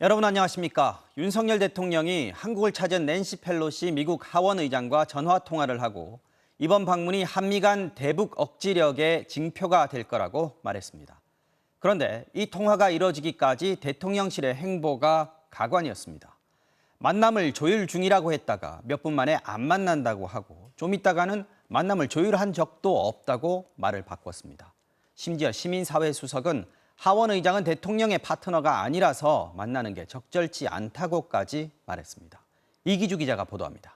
여러분 안녕하십니까? 윤석열 대통령이 한국을 찾은 낸시 펠로시 미국 하원 의장과 전화 통화를 하고 이번 방문이 한미 간 대북 억지력의 징표가 될 거라고 말했습니다. 그런데 이 통화가 이뤄지기까지 대통령실의 행보가 가관이었습니다. 만남을 조율 중이라고 했다가 몇 분 만에 안 만난다고 하고 좀 있다가는 만남을 조율한 적도 없다고 말을 바꿨습니다. 심지어 시민사회 수석은 하원 의장은 대통령의 파트너가 아니라서 만나는 게 적절치 않다고까지 말했습니다. 이기주 기자가 보도합니다.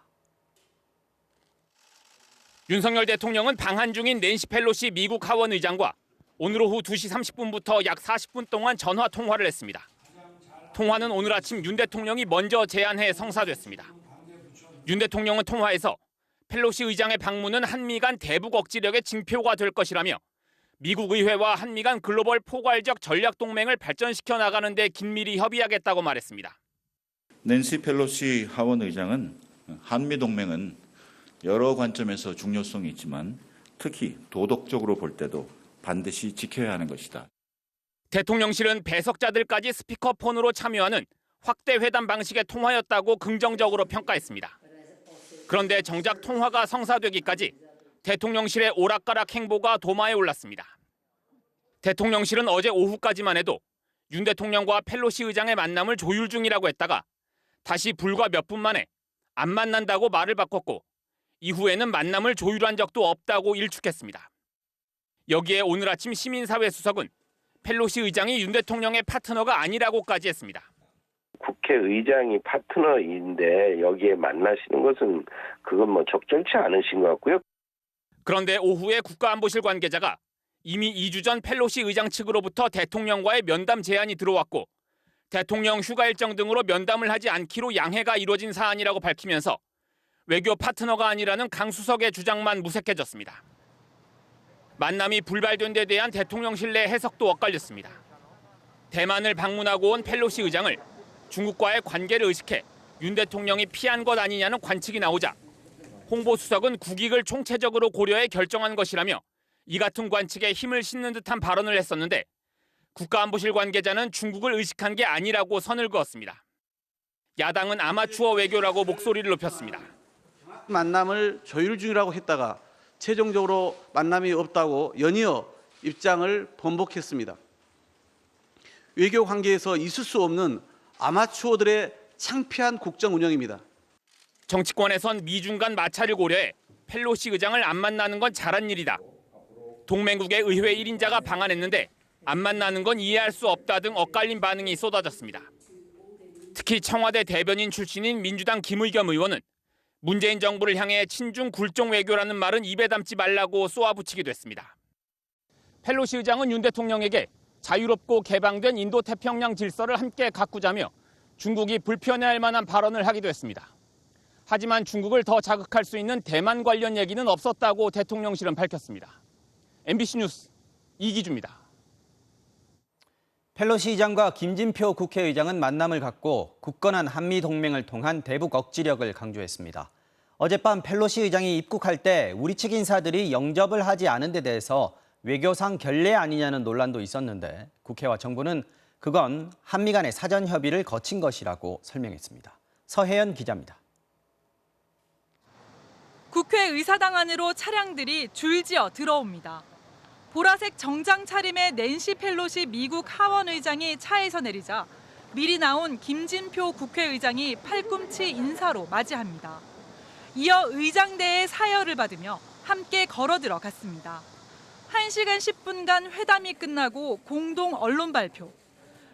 윤석열 대통령은 방한 중인 낸시 펠로시 미국 하원 의장과 오늘 오후 2시 30분부터 약 40분 동안 전화 통화를 했습니다. 통화는 오늘 아침 윤 대통령이 먼저 제안해 성사됐습니다. 윤 대통령은 통화에서 펠로시 의장의 방문은 한미 간 대북 억지력의 징표가 될 것이라며 미국 의회와 한미 간 글로벌 포괄적 전략 동맹을 발전시켜 나가는 데 긴밀히 협의하겠다고 말했습니다. 낸시 펠로시 하원 의장은 한미 동맹은 여러 관점에서 중요성이 있지만 특히 도덕적으로 볼 때도 반드시 지켜야 하는 것이다. 대통령실은 배석자들까지 스피커폰으로 참여하는 확대 회담 방식의 통화였다고 긍정적으로 평가했습니다. 그런데 정작 통화가 성사되기까지 대통령실의 오락가락 행보가 도마에 올랐습니다. 대통령실은 어제 오후까지만 해도 윤 대통령과 펠로시 의장의 만남을 조율 중이라고 했다가 다시 불과 몇 분 만에 안 만난다고 말을 바꿨고 이후에는 만남을 조율한 적도 없다고 일축했습니다. 여기에 오늘 아침 시민사회 수석은 펠로시 의장이 윤 대통령의 파트너가 아니라고까지 했습니다. 국회의장이 파트너인데 여기에 만나시는 것은 그건 적절치 않으신 것 같고요. 그런데 오후에 국가안보실 관계자가 이미 2주 전 펠로시 의장 측으로부터 대통령과의 면담 제안이 들어왔고 대통령 휴가 일정 등으로 면담을 하지 않기로 양해가 이루어진 사안이라고 밝히면서 외교 파트너가 아니라는 강 수석의 주장만 무색해졌습니다. 만남이 불발된 데 대한 대통령실 내 해석도 엇갈렸습니다. 대만을 방문하고 온 펠로시 의장을 중국과의 관계를 의식해 윤 대통령이 피한 것 아니냐는 관측이 나오자 홍보수석은 국익을 총체적으로 고려해 결정한 것이라며 이 같은 관측에 힘을 싣는 듯한 발언을 했었는데 국가안보실 관계자는 중국을 의식한 게 아니라고 선을 그었습니다. 야당은 아마추어 외교라고 목소리를 높였습니다. 만남을 조율 중이라고 했다가 최종적으로 만남이 없다고 연이어 입장을 번복했습니다. 외교 관계에서 있을 수 없는 아마추어들의 창피한 국정 운영입니다. 정치권에선 미중 간 마찰을 고려해 펠로시 의장을 안 만나는 건 잘한 일이다. 동맹국의 의회 1인자가 방한했는데 안 만나는 건 이해할 수 없다 등 엇갈린 반응이 쏟아졌습니다. 특히 청와대 대변인 출신인 민주당 김의겸 의원은 문재인 정부를 향해 친중 굴종 외교라는 말은 입에 담지 말라고 쏘아붙이기도 했습니다. 펠로시 의장은 윤 대통령에게 자유롭고 개방된 인도태평양 질서를 함께 가꾸자며 중국이 불편해할 만한 발언을 하기도 했습니다. 하지만 중국을 더 자극할 수 있는 대만 관련 얘기는 없었다고 대통령실은 밝혔습니다. MBC 뉴스 이기주입니다. 펠로시 의장과 김진표 국회의장은 만남을 갖고 굳건한 한미 동맹을 통한 대북 억지력을 강조했습니다. 어젯밤 펠로시 의장이 입국할 때 우리 측 인사들이 영접을 하지 않은 데 대해서 외교상 결례 아니냐는 논란도 있었는데 국회와 정부는 그건 한미 간의 사전 협의를 거친 것이라고 설명했습니다. 서혜연 기자입니다. 국회 의사당 안으로 차량들이 줄지어 들어옵니다. 보라색 정장 차림의 낸시 펠로시 미국 하원 의장이 차에서 내리자 미리 나온 김진표 국회의장이 팔꿈치 인사로 맞이합니다. 이어 의장대의 사열을 받으며 함께 걸어 들어갔습니다. 1시간 10분간 회담이 끝나고 공동 언론 발표.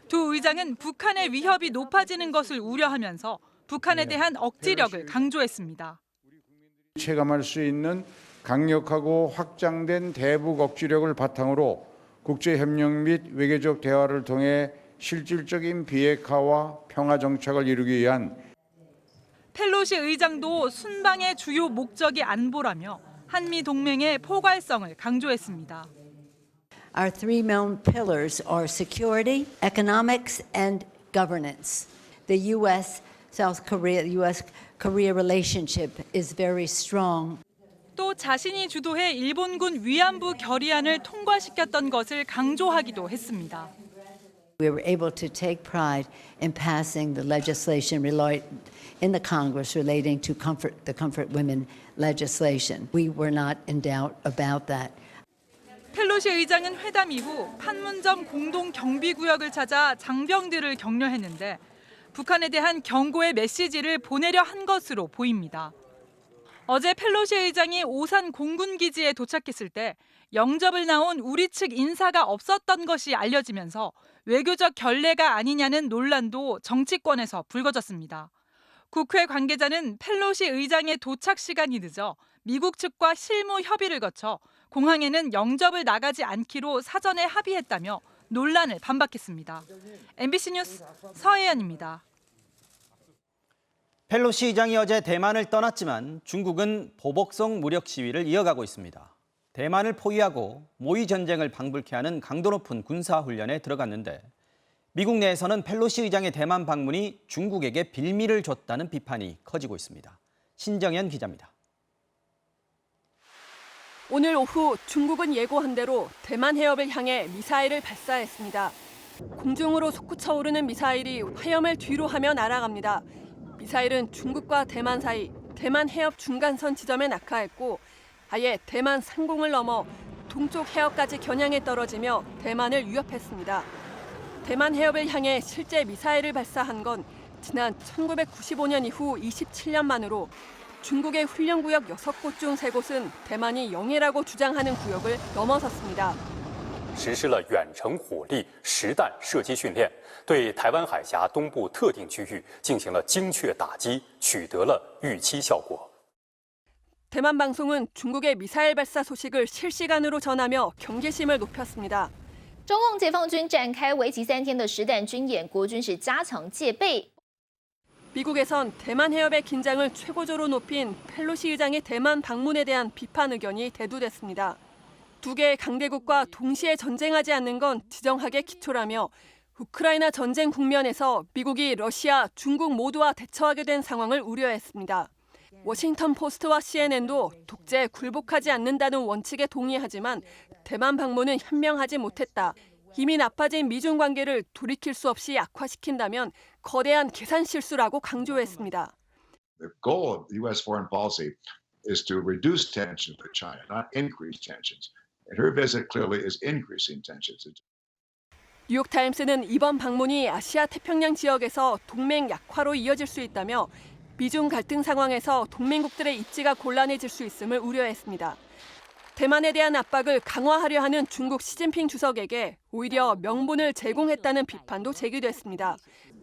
두 의장은 북한의 위협이 높아지는 것을 우려하면서 북한에 대한 억지력을 강조했습니다. 체감할 수 있는 강력하고 확장된 대북 억지력을 바탕으로 국제협력 및 외교적 대화를 통해 실질적인 비핵화와 평화 정착을 이루기 위한 펠로시 의장도 순방의 주요 목적이 안보라며 한미 동맹의 포괄성을 강조했습니다. Our three main pillars are security, economics, and governance. The U.S.-South Korea, U.S.-Korea relationship is very strong. 또 자신이 주도해 일본군 위안부 결의안을 통과시켰던 것을 강조하기도 했습니다. We were able to take pride in passing the legislation in the Congress relating to the Comfort Women legislation. We were not in doubt about that. 펠로시 의장은 회담 이후 판문점 공동 경비구역을 찾아 장병들을 격려했는데 북한에 대한 경고의 메시지를 보내려 한 것으로 보입니다. 어제 펠로시 의장이 오산 공군기지에 도착했을 때 영접을 나온 우리 측 인사가 없었던 것이 알려지면서 외교적 결례가 아니냐는 논란도 정치권에서 불거졌습니다. 국회 관계자는 펠로시 의장의 도착 시간이 늦어 미국 측과 실무 협의를 거쳐 공항에는 영접을 나가지 않기로 사전에 합의했다며 논란을 반박했습니다. MBC 뉴스 서혜연입니다. 펠로시 의장이 어제 대만을 떠났지만 중국은 보복성 무력 시위를 이어가고 있습니다. 대만을 포위하고 모의 전쟁을 방불케 하는 강도 높은 군사훈련에 들어갔는데 미국 내에서는 펠로시 의장의 대만 방문이 중국에게 빌미를 줬다는 비판이 커지고 있습니다. 신정연 기자입니다. 오늘 오후 중국은 예고한 대로 대만 해협을 향해 미사일을 발사했습니다. 공중으로 솟구쳐 오르는 미사일이 화염을 뒤로 하며 날아갑니다. 미사일은 중국과 대만 사이 대만 해협 중간선 지점에 낙하했고 아예 대만 상공을 넘어 동쪽 해협까지 겨냥해 떨어지며 대만을 위협했습니다. 대만 해협을 향해 실제 미사일을 발사한 건 지난 1995년 이후 27년 만으로 중국의 훈련구역 6곳 중 3곳은 대만이 영해라고 주장하는 구역을 넘어섰습니다. 实施了远程火力实弹射击训练，对台湾海峡东部特定区域进行了精确打击，取得了预期效果。 대만 방송은 중국의 미사일 발사 소식을 실시간으로 전하며 경계심을 높였습니다. 中共解放军展开为期3天的实弹军演，国军是加强戒备。 미국에선 대만 해협의 긴장을 최고조로 높인 펠로시 의장의 대만 방문에 대한 비판 의견이 대두됐습니다. 두 개의 강대국과 동시에 전쟁하지 않는 건 지정학의 기초라며 우크라이나 전쟁 국면에서 미국이 러시아, 중국 모두와 대처하게 된 상황을 우려했습니다. 워싱턴 포스트와 CNN도 독재에 굴복하지 않는다는 원칙에 동의하지만 대만 방문은 현명하지 못했다. 이미 나빠진 미중 관계를 돌이킬 수 없이 악화시킨다면 거대한 계산 실수라고 강조했습니다. The goal of U.S. foreign policy is to reduce tensions with China, not increase tensions. And her visit clearly is increasing tensions. 뉴욕타임스는 이번 방문이 아시아 태평양 지역에서 동맹 약화로 이어질 수 있다며 미중 갈등 상황에서 동맹국들의 입지가 곤란해질 수 있음을 우려했습니다. 대만에 대한 압박을 강화하려 하는 중국 시진핑 주석에게 오히려 명분을 제공했다는 비판도 제기됐습니다.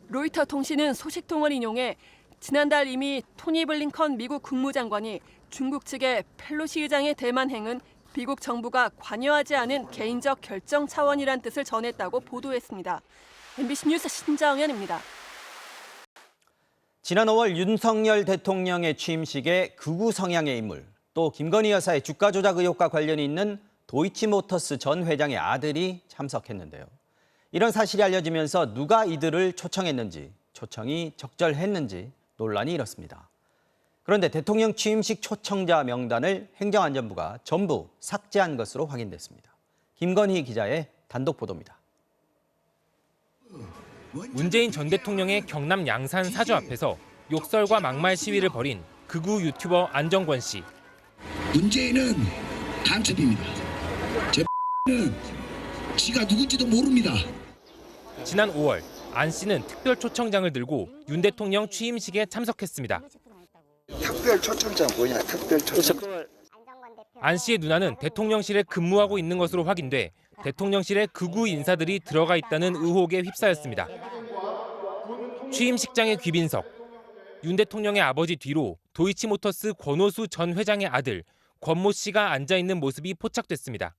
로이터 통신은 소식통을 인용해 지난달 이미 토니 블링컨 미국 국무장관이 중국 측의 펠로시 의장의 대만 행은 미국 정부가 관여하지 않은 개인적 결정 차원이란 뜻을 전했다고 보도했습니다. MBC 뉴스 신정연입니다. 지난 5월 윤석열 대통령의 취임식에 극우 성향의 인물, 또 김건희 여사의 주가 조작 의혹과 관련이 있는 도이치모터스 전 회장의 아들이 참석했는데요. 이런 사실이 알려지면서 누가 이들을 초청했는지, 초청이 적절했는지 논란이 일었습니다. 그런데 대통령 취임식 초청자 명단을 행정안전부가 전부 삭제한 것으로 확인됐습니다. 김건희 기자의 단독 보도입니다. 문재인 전 대통령의 경남 양산 사저 앞에서 욕설과 막말 시위를 벌인 극우 유튜버 안정권 씨. 문재인은 간첩입니다. 제 는 지가 누군지도 모릅니다. 지난 5월 안 씨는 특별 초청장을 들고 윤 대통령 취임식에 참석했습니다. 특별 초청장 뭐냐? 특별 초청장. 안 씨의 누나는 대통령실에 근무하고 있는 것으로 확인돼 대통령실에 극우 인사들이 들어가 있다는 의혹에 휩싸였습니다. 취임식장의 귀빈석, 윤 대통령의 아버지 뒤로 도이치모터스 권오수 전 회장의 아들 권모 씨가 앉아 있는 모습이 포착됐습니다.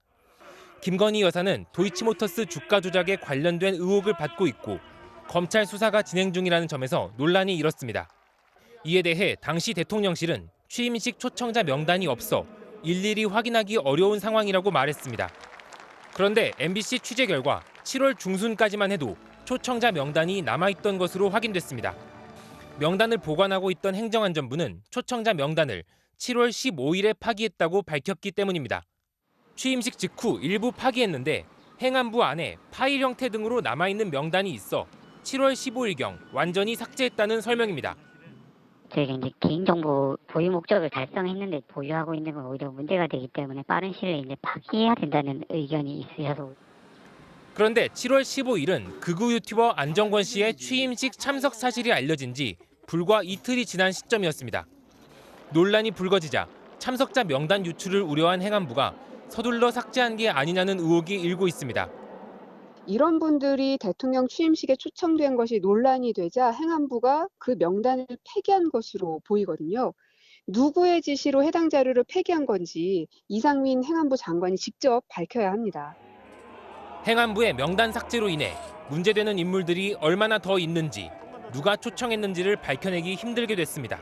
김건희 여사는 도이치모터스 주가 조작에 관련된 의혹을 받고 있고 검찰 수사가 진행 중이라는 점에서 논란이 일었습니다. 이에 대해 당시 대통령실은 취임식 초청자 명단이 없어 일일이 확인하기 어려운 상황이라고 말했습니다. 그런데 MBC 취재 결과 7월 중순까지만 해도 초청자 명단이 남아있던 것으로 확인됐습니다. 명단을 보관하고 있던 행정안전부는 초청자 명단을 7월 15일에 파기했다고 밝혔기 때문입니다. 취임식 직후 일부 파기했는데 행안부 안에 파일 형태 등으로 남아있는 명단이 있어 7월 15일경 완전히 삭제했다는 설명입니다. 저희가 이제 개인정보 보유 목적을 달성했는데 보유하고 있는 건 오히려 문제가 되기 때문에 빠른 시일 내에 이제 파기해야 된다는 의견이 있으셔서. 그런데 7월 15일은 극우 유튜버 안정권 씨의 취임식 참석 사실이 알려진 지 불과 이틀이 지난 시점이었습니다. 논란이 불거지자 참석자 명단 유출을 우려한 행안부가 서둘러 삭제한 게 아니냐는 의혹이 일고 있습니다. 이런 분들이 대통령 취임식에 초청된 것이 논란이 되자 행안부가 그 명단을 폐기한 것으로 보이거든요. 누구의 지시로 해당 자료를 폐기한 건지 이상민 행안부 장관이 직접 밝혀야 합니다. 행안부의 명단 삭제로 인해 문제되는 인물들이 얼마나 더 있는지, 누가 초청했는지를 밝혀내기 힘들게 됐습니다.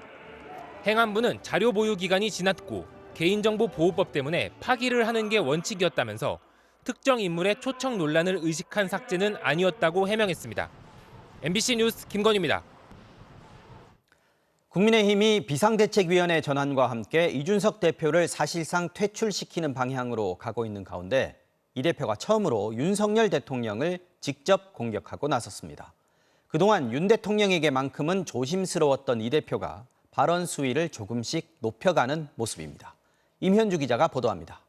행안부는 자료 보유 기간이 지났고 개인정보보호법 때문에 파기를 하는 게 원칙이었다면서 특정 인물의 초청 논란을 의식한 삭제는 아니었다고 해명했습니다. MBC 뉴스 김건희입니다. 국민의힘이 비상대책위원회 전환과 함께 이준석 대표를 사실상 퇴출시키는 방향으로 가고 있는 가운데 이 대표가 처음으로 윤석열 대통령을 직접 공격하고 나섰습니다. 그동안 윤 대통령에게만큼은 조심스러웠던 이 대표가 발언 수위를 조금씩 높여가는 모습입니다. 임현주 기자가 보도합니다.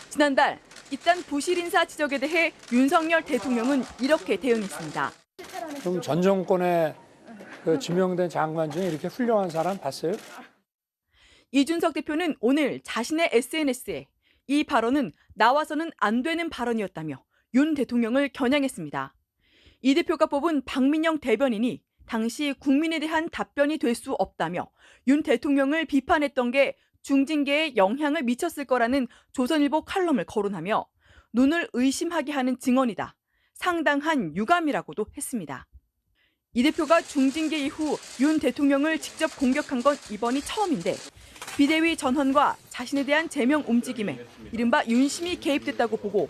지난달 잇단 부실 인사 지적에 대해 윤석열 대통령은 이렇게 대응했습니다. 그럼 전 정권에 지명된 장관 중에 이렇게 훌륭한 사람 봤어요? 이준석 대표는 오늘 자신의 SNS에 이 발언은 나와서는 안 되는 발언이었다며 윤 대통령을 겨냥했습니다. 이 대표가 뽑은 박민영 대변인이 당시 국민에 대한 답변이 될 수 없다며 윤 대통령을 비판했던 게 중징계에 영향을 미쳤을 거라는 조선일보 칼럼을 거론하며 눈을 의심하게 하는 증언이다. 상당한 유감이라고도 했습니다. 이 대표가 중징계 이후 윤 대통령을 직접 공격한 건 이번이 처음인데 비대위 전환과 자신에 대한 제명 움직임에 이른바 윤심이 개입됐다고 보고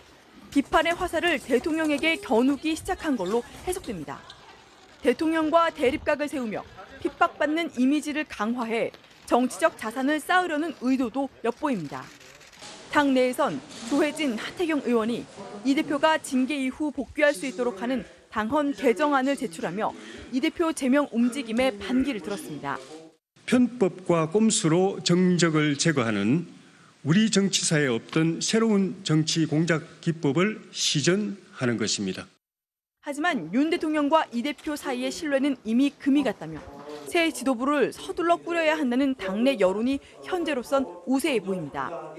비판의 화살을 대통령에게 겨누기 시작한 걸로 해석됩니다. 대통령과 대립각을 세우며 핍박받는 이미지를 강화해 정치적 자산을 쌓으려는 의도도 엿보입니다. 당 내에선 조혜진, 하태경 의원이 이 대표가 징계 이후 복귀할 수 있도록 하는 당헌 개정안을 제출하며 이 대표 제명 움직임에 반기를 들었습니다. 편법과 꼼수로 정적을 제거하는 우리 정치사에 없던 새로운 정치 공작 기법을 시전하는 것입니다. 하지만 윤 대통령과 이 대표 사이의 신뢰는 이미 금이 갔다며 새 지도부를 서둘러 꾸려야 한다는 당내 여론이 현재로선 우세해 보입니다.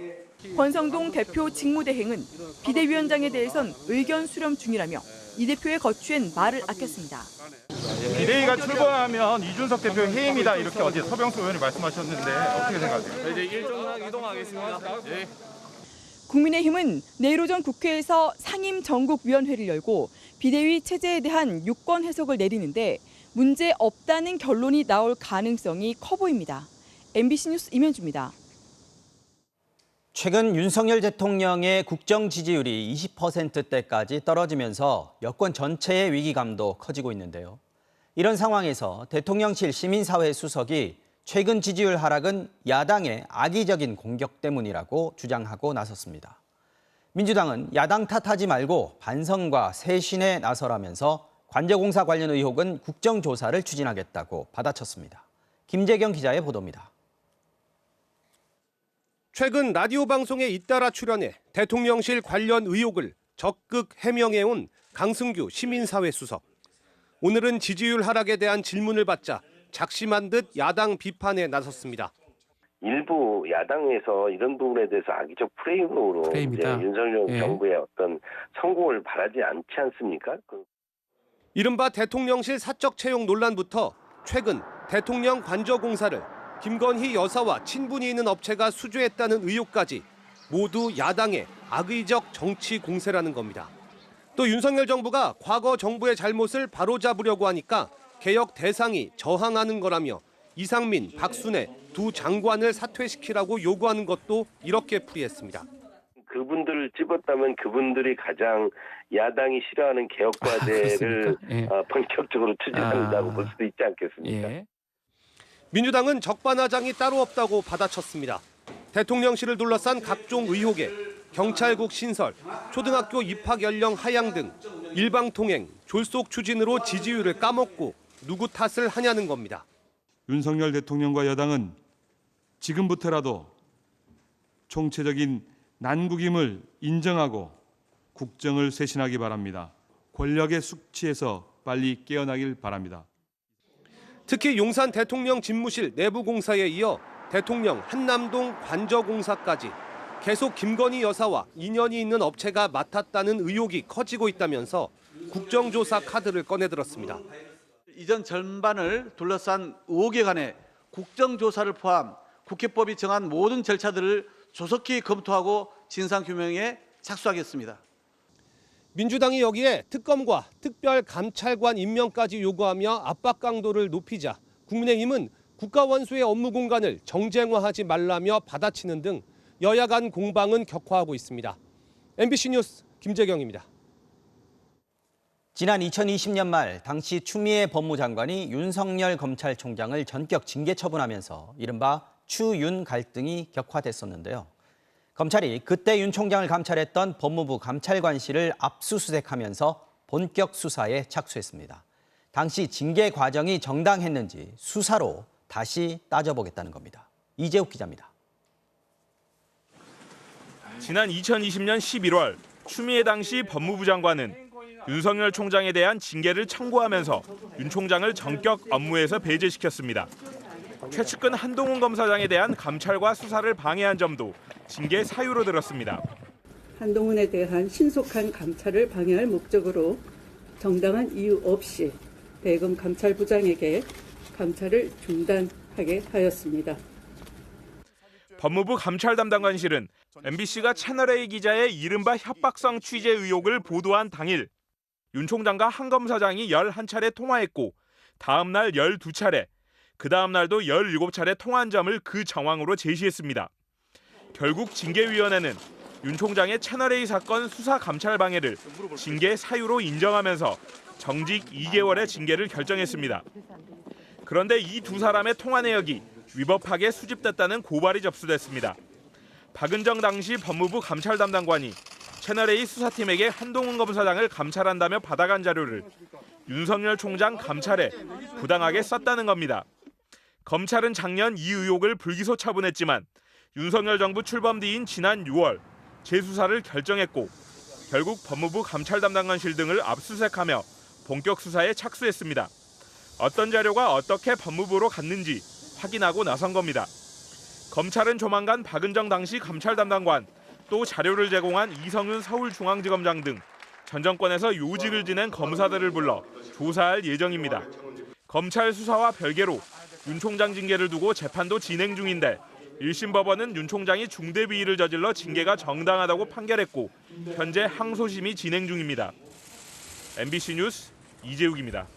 권성동 대표 직무대행은 비대위원장에 대해선 의견 수렴 중이라며 이 대표의 거취엔 말을 아꼈습니다. 비대위가 출범하면 이준석 대표 해임이다 이렇게 어제 서병수 의원이 말씀하셨는데 어떻게 생각하세요? 이제 일정 이동하겠습니다. 네. 국민의힘은 내일 오전 국회에서 상임 전국위원회를 열고 비대위 체제에 대한 유권 해석을 내리는데 문제 없다는 결론이 나올 가능성이 커 보입니다. MBC 뉴스 임현주입니다. 최근 윤석열 대통령의 국정 지지율이 20%대까지 떨어지면서 여권 전체의 위기감도 커지고 있는데요. 이런 상황에서 대통령실 시민사회 수석이 최근 지지율 하락은 야당의 악의적인 공격 때문이라고 주장하고 나섰습니다. 민주당은 야당 탓하지 말고 반성과 쇄신에 나서라면서 관제공사 관련 의혹은 국정조사를 추진하겠다고 받아쳤습니다. 김재경 기자의 보도입니다. 최근 라디오 방송에 잇따라 출연해 대통령실 관련 의혹을 적극 해명해온 강승규 시민사회 수석. 오늘은 지지율 하락에 대한 질문을 받자 작심한 듯 야당 비판에 나섰습니다. 일부 야당에서 이런 부분에 대해서 악의적 프레임으로 이제 윤석열 정부의 어떤 성공을 바라지 않지 않습니까? 이른바 대통령실 사적 채용 논란부터 최근 대통령 관저공사를 김건희 여사와 친분이 있는 업체가 수주했다는 의혹까지 모두 야당의 악의적 정치 공세라는 겁니다. 또 윤석열 정부가 과거 정부의 잘못을 바로잡으려고 하니까 개혁 대상이 저항하는 거라며 이상민, 박순애 두 장관을 사퇴시키라고 요구하는 것도 이렇게 풀이했습니다. 그분들을 찝었다면 그분들이 가장 야당이 싫어하는 개혁과제를 본격적으로 추진한다고 볼 수도 있지 않겠습니까? 예. 민주당은 적반하장이 따로 없다고 받아쳤습니다. 대통령실을 둘러싼 각종 의혹에 경찰국 신설, 초등학교 입학 연령 하향 등 일방통행, 졸속 추진으로 지지율을 까먹고 누구 탓을 하냐는 겁니다. 윤석열 대통령과 여당은 지금부터라도 총체적인 난국임을 인정하고 국정을 쇄신하기 바랍니다. 권력의 숙취에서 빨리 깨어나길 바랍니다. 특히 용산 대통령 집무실 내부 공사에 이어 대통령 한남동 관저공사까지 계속 김건희 여사와 인연이 있는 업체가 맡았다는 의혹이 커지고 있다면서 국정조사 카드를 꺼내들었습니다. 이전 전반을 둘러싼 의혹에 관해 국정조사를 포함 국회법이 정한 모든 절차들을 조속히 검토하고 진상규명에 착수하겠습니다. 민주당이 여기에 특검과 특별감찰관 임명까지 요구하며 압박 강도를 높이자 국민의힘은 국가원수의 업무 공간을 정쟁화하지 말라며 받아치는 등 여야 간 공방은 격화하고 있습니다. MBC 뉴스 김재경입니다. 지난 2020년 말 당시 추미애 법무장관이 윤석열 검찰총장을 전격 징계 처분하면서 이른바 추윤 갈등이 격화됐었는데요. 검찰이 그때 윤 총장을 감찰했던 법무부 감찰관실을 압수수색하면서 본격 수사에 착수했습니다. 당시 징계 과정이 정당했는지 수사로 다시 따져보겠다는 겁니다. 이재욱 기자입니다. 지난 2020년 11월 추미애 당시 법무부 장관은 윤석열 총장에 대한 징계를 청구하면서 윤 총장을 전격 업무에서 배제시켰습니다. 최측근 한동훈 검사장에 대한 감찰과 수사를 방해한 점도 징계 사유로 들었습니다. 한동훈에 대한 신속한 감찰을 방해할 목적으로 정당한 이유 없이 대검 감찰부장에게 감찰을 중단하게 하였습니다. 법무부 감찰 담당관실은 MBC가 채널A 기자의 이른바 협박성 취재 의혹을 보도한 당일 윤 총장과 한 검사장이 11차례 통화했고 다음 날 12차례, 그 다음 날도 17차례 통화한 점을 그 정황으로 제시했습니다. 결국 징계위원회는 윤 총장의 채널A 사건 수사 감찰 방해를 징계 사유로 인정하면서 정직 2개월의 징계를 결정했습니다. 그런데 이 두 사람의 통화 내역이 위법하게 수집됐다는 고발이 접수됐습니다. 박은정 당시 법무부 감찰 담당관이 채널A 수사팀에게 한동훈 검사장을 감찰한다며 받아간 자료를 윤석열 총장 감찰에 부당하게 썼다는 겁니다. 검찰은 작년 이 의혹을 불기소 처분했지만 윤석열 정부 출범 뒤인 지난 6월 재수사를 결정했고 결국 법무부 감찰 담당관실 등을 압수수색하며 본격 수사에 착수했습니다. 어떤 자료가 어떻게 법무부로 갔는지 확인하고 나선 겁니다. 검찰은 조만간 박은정 당시 감찰 담당관, 또 자료를 제공한 이성윤 서울중앙지검장 등 전 정권에서 요직을 지낸 검사들을 불러 조사할 예정입니다. 검찰 수사와 별개로 윤 총장 징계를 두고 재판도 진행 중인데 1심 법원은 윤 총장이 중대 비위를 저질러 징계가 정당하다고 판결했고 현재 항소심이 진행 중입니다. MBC 뉴스 이재욱입니다.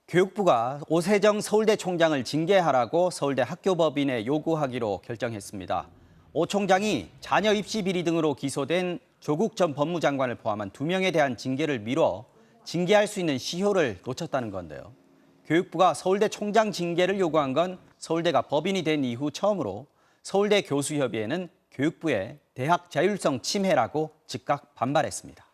교육부가 오세정 서울대 총장을 징계하라고 서울대 학교법인에 요구하기로 결정했습니다. 오 총장이 자녀 입시 비리 등으로 기소된 조국 전 법무장관을 포함한 2명에 대한 징계를 미뤄 징계할 수 있는 시효를 놓쳤다는 건데요. 교육부가 서울대 총장 징계를 요구한 건 서울대가 법인이 된 이후 처음으로 서울대 교수협의회는 교육부의 대학 자율성 침해라고 즉각 반발했습니다.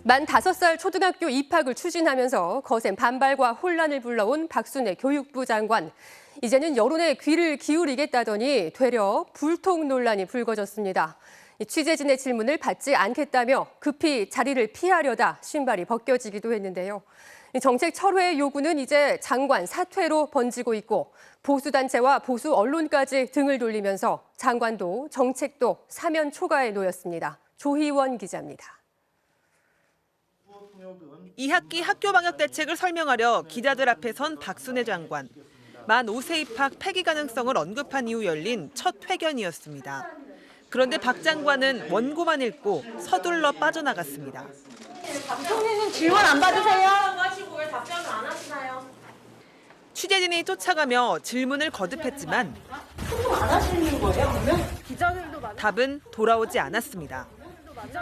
만 5살 초등학교 입학을 추진하면서 거센 반발과 혼란을 불러온 박순애 교육부 장관. 이제는 여론에 귀를 기울이겠다더니 되려 불통 논란이 불거졌습니다. 취재진의 질문을 받지 않겠다며 급히 자리를 피하려다 신발이 벗겨지기도 했는데요. 정책 철회의 요구는 이제 장관 사퇴로 번지고 있고 보수단체와 보수 언론까지 등을 돌리면서 장관도 정책도 사면 초과에 놓였습니다. 조희원 기자입니다. 2학기 학교 방역 대책을 설명하려 기자들 앞에 선 박순애 장관. 만 5세 입학 폐기 가능성을 언급한 이후 열린 첫 회견이었습니다. 그런데 박 장관은 원고만 읽고 서둘러 빠져나갔습니다. 방송에는 질문 안 받으세요? 하시고 왜 답변을 안 하시나요? 취재진이 쫓아가며 질문을 거듭했지만 소통 안 하시는 거예요, 그러면? 기자들도 답은 돌아오지 않았습니다.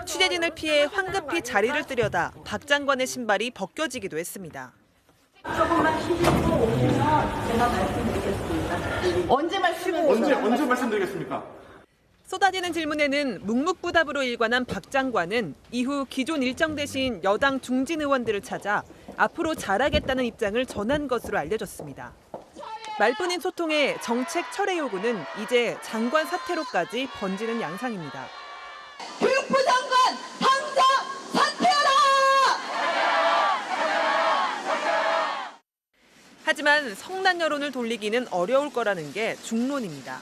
취재진을 피해 황급히 자리를 뜨려다 박 장관의 신발이 벗겨지기도 했습니다. 조금만 쉬시고 오시면 제가 말씀드리겠습니다. 언제 말씀드리겠습니까? 쏟아지는 질문에는 묵묵부답으로 일관한 박 장관은 이후 기존 일정 대신 여당 중진 의원들을 찾아 앞으로 잘하겠다는 입장을 전한 것으로 알려졌습니다. 말뿐인 소통에 정책 철회 요구는 이제 장관 사퇴로까지 번지는 양상입니다. 교육부 장관 당장 사퇴하라! 하지만 성난 여론을 돌리기는 어려울 거라는 게 중론입니다.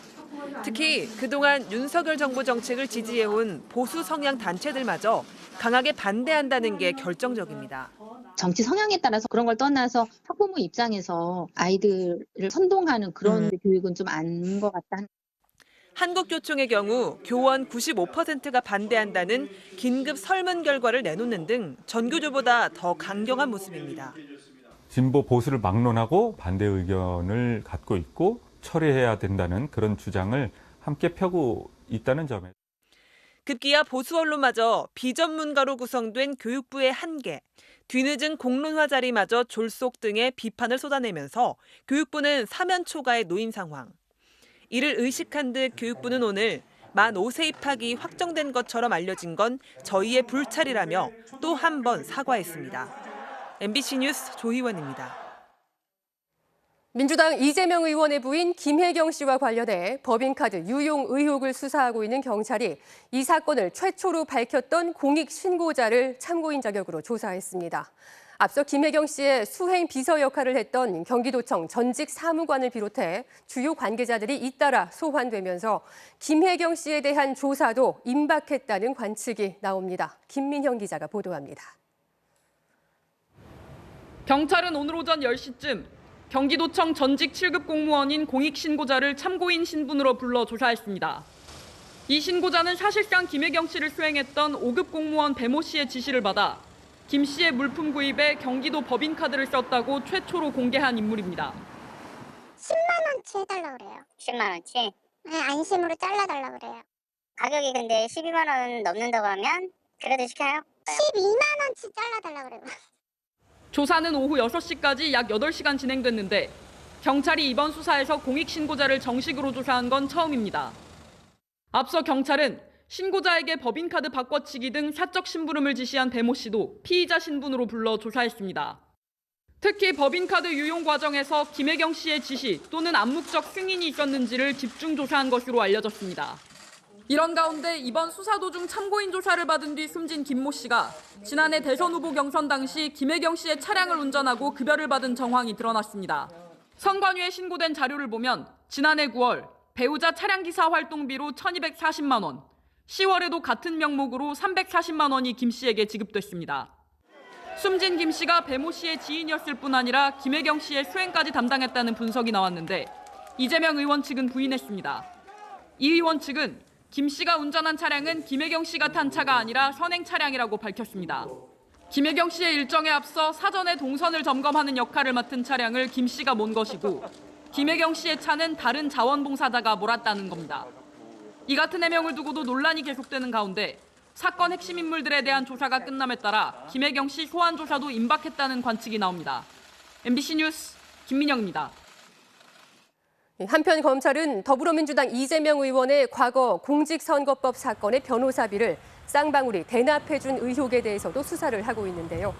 특히 그동안 윤석열 정부 정책을 지지해온 보수 성향 단체들마저 강하게 반대한다는 게 결정적입니다. 정치 성향에 따라서 그런 걸 떠나서 학부모 입장에서 아이들을 선동하는 그런 교육은 좀 아닌 것 같다. 한국교총의 경우 교원 95%가 반대한다는 긴급 설문 결과를 내놓는 등 전교조보다 더 강경한 모습입니다. 진보 보수를 막론하고 반대 의견을 갖고 있고 처리해야 된다는 그런 주장을 함께 펴고 있다는 점에 급기야 보수 언론마저 비전문가로 구성된 교육부의 한계, 뒤늦은 공론화 자리마저 졸속 등의 비판을 쏟아내면서 교육부는 사면 초가에 놓인 상황. 이를 의식한 듯 교육부는 오늘 만 5세 입학이 확정된 것처럼 알려진 건 저희의 불찰이라며 또 한 번 사과했습니다. MBC 뉴스 조희원입니다. 민주당 이재명 의원의 부인 김혜경 씨와 관련해 법인카드 유용 의혹을 수사하고 있는 경찰이 이 사건을 최초로 밝혔던 공익 신고자를 참고인 자격으로 조사했습니다. 앞서 김혜경 씨의 수행 비서 역할을 했던 경기도청 전직 사무관을 비롯해 주요 관계자들이 잇따라 소환되면서 김혜경 씨에 대한 조사도 임박했다는 관측이 나옵니다. 김민형 기자가 보도합니다. 경찰은 오늘 오전 10시쯤 경기도청 전직 7급 공무원인 공익신고자를 참고인 신분으로 불러 조사했습니다. 이 신고자는 사실상 김혜경 씨를 수행했던 5급 공무원 배모 씨의 지시를 받아 김 씨의 물품 구입에 경기도 법인카드를 썼다고 최초로 공개한 인물입니다. 10만 원치 해달라고 그래요. 10만 원치? 네, 안심으로 잘라달라고 그래요. 가격이 근데 12만 원 넘는다고 하면 그래도 시켜요? 12만 원치 잘라달라고 그래요. 조사는 오후 6시까지 약 8시간 진행됐는데 경찰이 이번 수사에서 공익신고자를 정식으로 조사한 건 처음입니다. 앞서 경찰은 신고자에게 법인카드 바꿔치기 등 사적 심부름을 지시한 배모 씨도 피의자 신분으로 불러 조사했습니다. 특히 법인카드 유용 과정에서 김혜경 씨의 지시 또는 암묵적 승인이 있었는지를 집중 조사한 것으로 알려졌습니다. 이런 가운데 이번 수사 도중 참고인 조사를 받은 뒤 숨진 김모 씨가 지난해 대선 후보 경선 당시 김혜경 씨의 차량을 운전하고 급여를 받은 정황이 드러났습니다. 선관위에 신고된 자료를 보면 지난해 9월 배우자 차량기사 활동비로 1,240만 원, 10월에도 같은 명목으로 340만 원이 김 씨에게 지급됐습니다. 숨진 김 씨가 배모 씨의 지인이었을 뿐 아니라 김혜경 씨의 수행까지 담당했다는 분석이 나왔는데 이재명 의원 측은 부인했습니다. 이 의원 측은 김 씨가 운전한 차량은 김혜경 씨가 탄 차가 아니라 선행 차량이라고 밝혔습니다. 김혜경 씨의 일정에 앞서 사전에 동선을 점검하는 역할을 맡은 차량을 김 씨가 몬 것이고 김혜경 씨의 차는 다른 자원봉사자가 몰았다는 겁니다. 이 같은 해명을 두고도 논란이 계속되는 가운데 사건 핵심 인물들에 대한 조사가 끝남에 따라 김혜경 씨 소환 조사도 임박했다는 관측이 나옵니다. MBC 뉴스 김민영입니다. 한편 검찰은 더불어민주당 이재명 의원의 과거 공직선거법 사건의 변호사비를 쌍방울이 대납해준 의혹에 대해서도 수사를 하고 있는데요.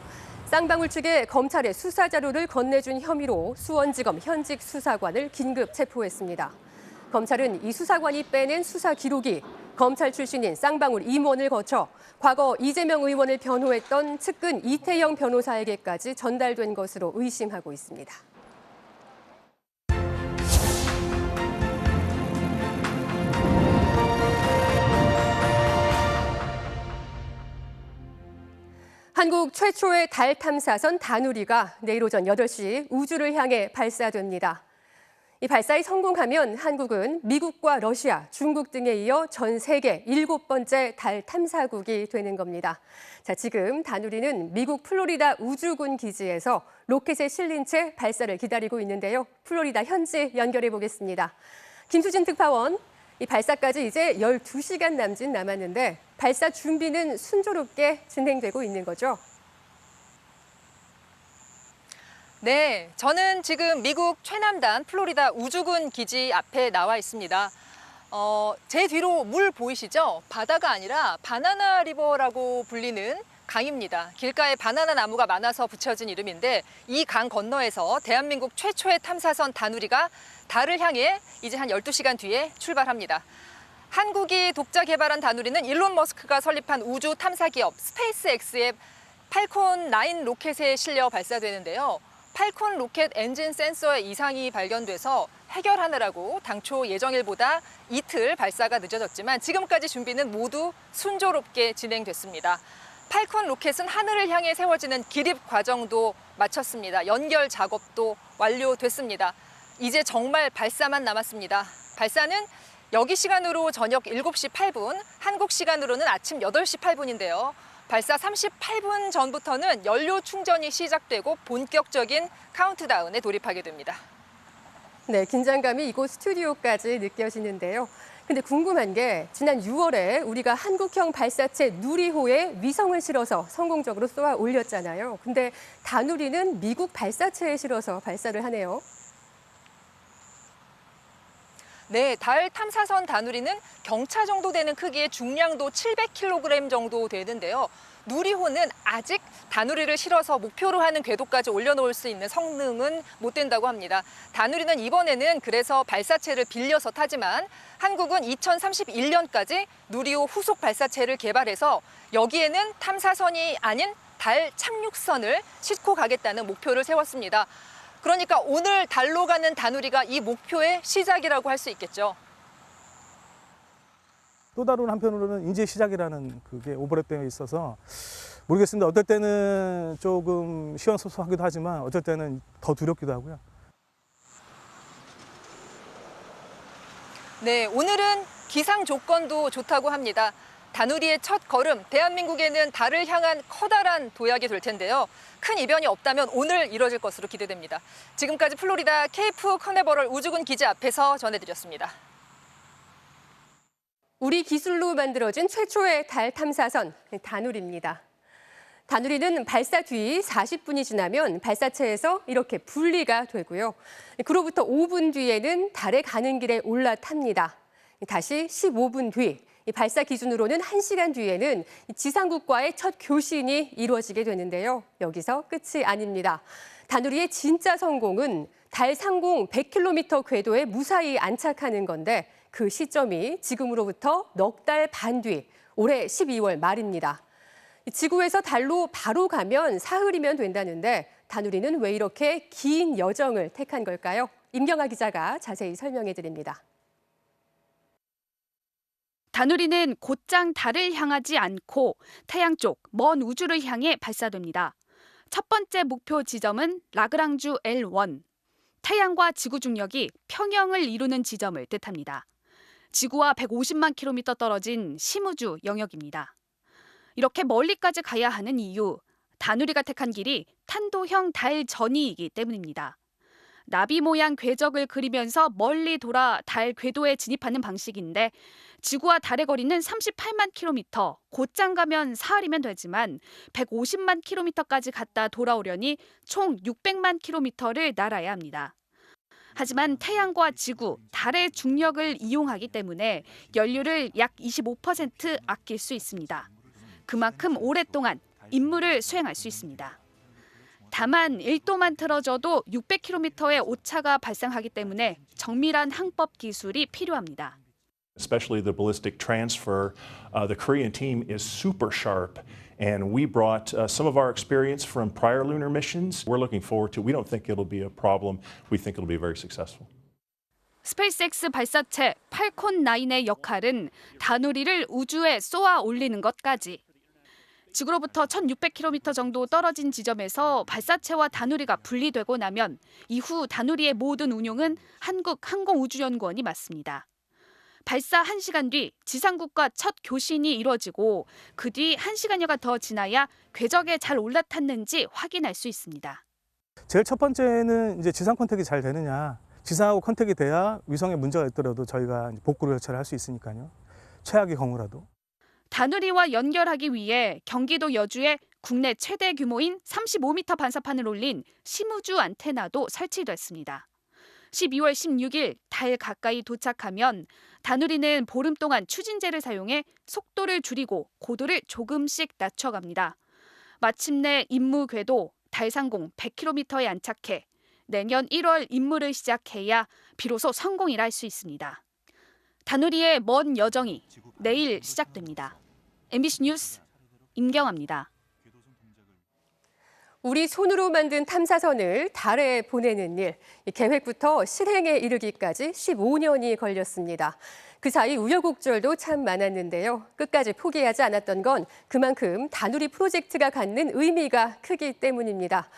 쌍방울 측에 검찰의 수사 자료를 건네준 혐의로 수원지검 현직 수사관을 긴급 체포했습니다. 검찰은 이 수사관이 빼낸 수사 기록이 검찰 출신인 쌍방울 임원을 거쳐 과거 이재명 의원을 변호했던 측근 이태영 변호사에게까지 전달된 것으로 의심하고 있습니다. 한국 최초의 달 탐사선 다누리가 내일 오전 8시 우주를 향해 발사됩니다. 이 발사에 성공하면 한국은 미국과 러시아, 중국 등에 이어 전 세계 7번째 달 탐사국이 되는 겁니다. 자, 지금 다누리는 미국 플로리다 우주군 기지에서 로켓에 실린 채 발사를 기다리고 있는데요. 플로리다 현지 연결해 보겠습니다. 김수진 특파원, 이 발사까지 이제 12시간 남짓 남았는데 발사 준비는 순조롭게 진행되고 있는 거죠. 네, 저는 지금 미국 최남단 플로리다 우주군 기지 앞에 나와 있습니다. 제 뒤로 물 보이시죠? 바다가 아니라 바나나 리버라고 불리는 강입니다. 길가에 바나나 나무가 많아서 붙여진 이름인데 이 강 건너에서 대한민국 최초의 탐사선 다누리가 달을 향해 이제 한 12시간 뒤에 출발합니다. 한국이 독자 개발한 다누리는 일론 머스크가 설립한 우주 탐사 기업 스페이스X의 팔콘 9 로켓에 실려 발사되는데요. 팔콘 로켓 엔진 센서에 이상이 발견돼서 해결하느라고 당초 예정일보다 이틀 발사가 늦어졌지만 지금까지 준비는 모두 순조롭게 진행됐습니다. 팔콘 로켓은 하늘을 향해 세워지는 기립 과정도 마쳤습니다. 연결 작업도 완료됐습니다. 이제 정말 발사만 남았습니다. 발사는 여기 시간으로 저녁 7시 8분, 한국 시간으로는 아침 8시 8분인데요. 발사 38분 전부터는 연료 충전이 시작되고 본격적인 카운트다운에 돌입하게 됩니다. 네, 긴장감이 이곳 스튜디오까지 느껴지는데요. 근데 궁금한 게 지난 6월에 우리가 한국형 발사체 누리호에 위성을 실어서 성공적으로 쏘아 올렸잖아요. 근데 다누리는 미국 발사체에 실어서 발사를 하네요. 네, 달 탐사선 다누리는 경차 정도 되는 크기의 중량도 700kg 정도 되는데요. 누리호는 아직 다누리를 실어서 목표로 하는 궤도까지 올려놓을 수 있는 성능은 못 된다고 합니다. 다누리는 이번에는 그래서 발사체를 빌려서 타지만 한국은 2031년까지 누리호 후속 발사체를 개발해서 여기에는 탐사선이 아닌 달 착륙선을 싣고 가겠다는 목표를 세웠습니다. 그러니까 오늘 달로 가는 다누리가 이 목표의 시작이라고 할 수 있겠죠. 또 다른 한편으로는 이제 시작이라는 그게 오버랩되어 있어서 모르겠습니다. 어떨 때는 조금 시원섭섭하기도 하지만 어쩔 때는 더 두렵기도 하고요. 네, 오늘은 기상 조건도 좋다고 합니다. 다누리의 첫 걸음, 대한민국에는 달을 향한 커다란 도약이 될 텐데요. 큰 이변이 없다면 오늘 이뤄질 것으로 기대됩니다. 지금까지 플로리다 케이프 커네버럴 우주군 기지 앞에서 전해드렸습니다. 우리 기술로 만들어진 최초의 달 탐사선 다누리입니다. 다누리는 발사 뒤 40분이 지나면 발사체에서 이렇게 분리가 되고요. 그로부터 5분 뒤에는 달에 가는 길에 올라탑니다. 다시 15분 뒤, 발사 기준으로는 1시간 뒤에는 지상국과의 첫 교신이 이루어지게 되는데요. 여기서 끝이 아닙니다. 다누리의 진짜 성공은 달 상공 100km 궤도에 무사히 안착하는 건데 그 시점이 지금으로부터 넉 달 반 뒤, 올해 12월 말입니다. 지구에서 달로 바로 가면 사흘이면 된다는데 다누리는 왜 이렇게 긴 여정을 택한 걸까요? 임경아 기자가 자세히 설명해 드립니다. 다누리는 곧장 달을 향하지 않고 태양 쪽 먼 우주를 향해 발사됩니다. 첫 번째 목표 지점은 라그랑주 L1, 태양과 지구 중력이 평형을 이루는 지점을 뜻합니다. 지구와 150만 킬로미터 떨어진 심우주 영역입니다. 이렇게 멀리까지 가야 하는 이유, 다누리가 택한 길이 탄도형 달 전이이기 때문입니다. 나비 모양 궤적을 그리면서 멀리 돌아 달 궤도에 진입하는 방식인데 지구와 달의 거리는 38만 킬로미터, 곧장 가면 사흘이면 되지만 150만 킬로미터까지 갔다 돌아오려니 총 600만 킬로미터를 날아야 합니다. 하지만 태양과 지구, 달의 중력을 이용하기 때문에 연료를 약 25% 아낄 수 있습니다. 그만큼 오랫동안 임무를 수행할 수 있습니다. 다만 1도만 틀어져도 600km의 오차가 발생하기 때문에 정밀한 항법 기술이 필요합니다. Especially the ballistic transfer, the Korean team is super sharp, and we brought some of our experience from prior lunar missions. We're looking forward to. We don't think it'll be a problem. We think it'll be very successful. 스페이스X 발사체 팔콘 9의 역할은 다누리를 우주에 쏘아 올리는 것까지. 지구로부터 1,600km 정도 떨어진 지점에서 발사체와 다누리가 분리되고 나면 이후 다누리의 모든 운용은 한국항공우주연구원이 맡습니다. 발사 1시간 뒤 지상국과 첫 교신이 이루어지고 그 뒤 1시간여가 더 지나야 궤적에 잘 올라탔는지 확인할 수 있습니다. 제일 첫 번째는 이제 지상 컨택이 잘 되느냐. 지상하고 컨택이 돼야 위성에 문제가 있더라도 저희가 복구 조처를 할 수 있으니까요. 최악의 경우라도. 다누리와 연결하기 위해 경기도 여주에 국내 최대 규모인 35m 반사판을 올린 심우주 안테나도 설치됐습니다. 12월 16일 달 가까이 도착하면 다누리는 보름 동안 추진제를 사용해 속도를 줄이고 고도를 조금씩 낮춰갑니다. 마침내 임무 궤도 달 상공 100km에 안착해 내년 1월 임무를 시작해야 비로소 성공이라 할 수 있습니다. 다누리의 먼 여정이 내일 시작됩니다. MBC 뉴스 임경아입니다. 우리 손으로 만든 탐사선을 달에 보내는 일, 계획부터 실행에 이르기까지 15년이 걸렸습니다. 그 사이 우여곡절도 참 많았는데요. 끝까지 포기하지 않았던 건 그만큼 다누리 프로젝트가 갖는 의미가 크기 때문입니다.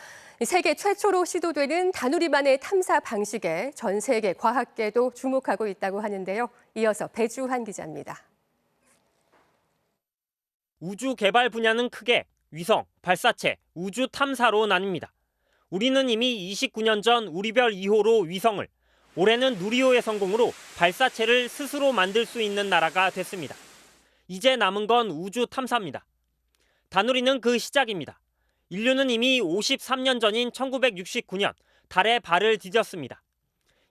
세계 최초로 시도되는 다누리만의 탐사 방식에 전 세계 과학계도 주목하고 있다고 하는데요. 이어서 배주환 기자입니다. 우주 개발 분야는 크게 위성, 발사체, 우주 탐사로 나뉩니다. 우리는 이미 29년 전 우리별 2호로 위성을, 올해는 누리호의 성공으로 발사체를 스스로 만들 수 있는 나라가 됐습니다. 이제 남은 건 우주 탐사입니다. 다누리는 그 시작입니다. 인류는 이미 53년 전인 1969년 달에 발을 디뎠습니다.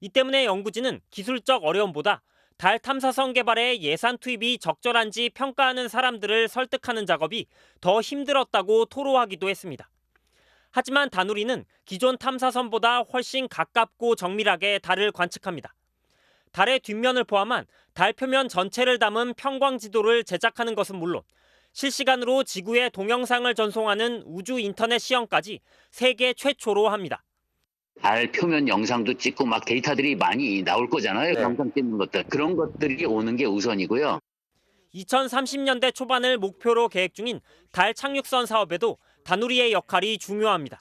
이 때문에 연구진은 기술적 어려움보다 달 탐사선 개발에 예산 투입이 적절한지 평가하는 사람들을 설득하는 작업이 더 힘들었다고 토로하기도 했습니다. 하지만 다누리는 기존 탐사선보다 훨씬 가깝고 정밀하게 달을 관측합니다. 달의 뒷면을 포함한 달 표면 전체를 담은 평광지도를 제작하는 것은 물론 실시간으로 지구의 동영상을 전송하는 우주 인터넷 시험까지 세계 최초로 합니다. 달 표면 영상도 찍고 막 데이터들이 많이 나올 거잖아요. 네. 영상 찍는 것들. 그런 것들이 오는 게 우선이고요. 2030년대 초반을 목표로 계획 중인 달 착륙선 사업에도 다누리의 역할이 중요합니다.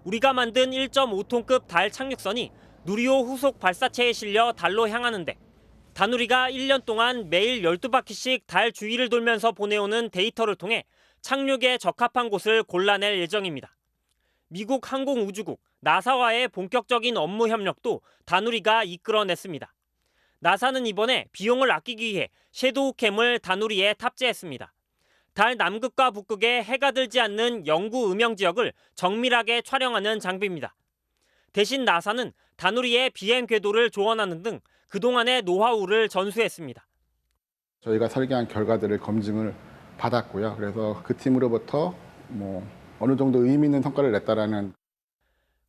우리가 만든 1.5톤급 달 착륙선이 누리호 후속 발사체에 실려 달로 향하는데 다누리가 1년 동안 매일 12바퀴씩 달 주위를 돌면서 보내오는 데이터를 통해 착륙에 적합한 곳을 골라낼 예정입니다. 미국 항공우주국 나사와의 본격적인 업무 협력도 다누리가 이끌어냈습니다. 나사는 이번에 비용을 아끼기 위해 섀도우캠을 다누리에 탑재했습니다. 달 남극과 북극에 해가 들지 않는 영구 음영 지역을 정밀하게 촬영하는 장비입니다. 대신 나사는 다누리의 비행 궤도를 조언하는 등 그동안의 노하우를 전수했습니다. 저희가 설계한 결과들을 검증을 받았고요. 그래서 그 팀으로부터 어느 정도 의미 있는 성과를 냈다라는.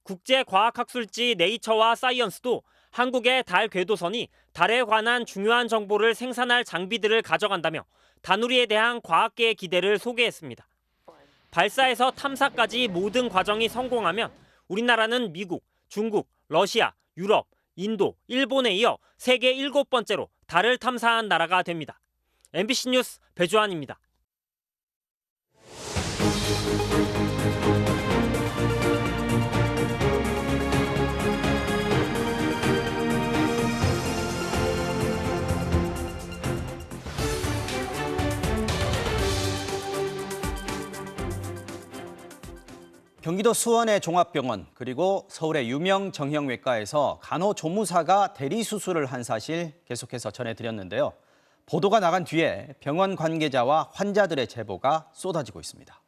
국제과학학술지 네이처와 사이언스도 한국의 달 궤도선이 달에 관한 중요한 정보를 생산할 장비들을 가져간다며 다누리에 대한 과학계의 기대를 소개했습니다. 발사에서 탐사까지 모든 과정이 성공하면 우리나라는 미국, 중국, 러시아, 유럽, 인도, 일본에 이어 세계 7번째로 달을 탐사한 나라가 됩니다. MBC 뉴스 배주환입니다. 경기도 수원의 종합병원 그리고 서울의 유명 정형외과에서 간호조무사가 대리수술을 한 사실 계속해서 전해드렸는데요. 보도가 나간 뒤에 병원 관계자와 환자들의 제보가 쏟아지고 있습니다.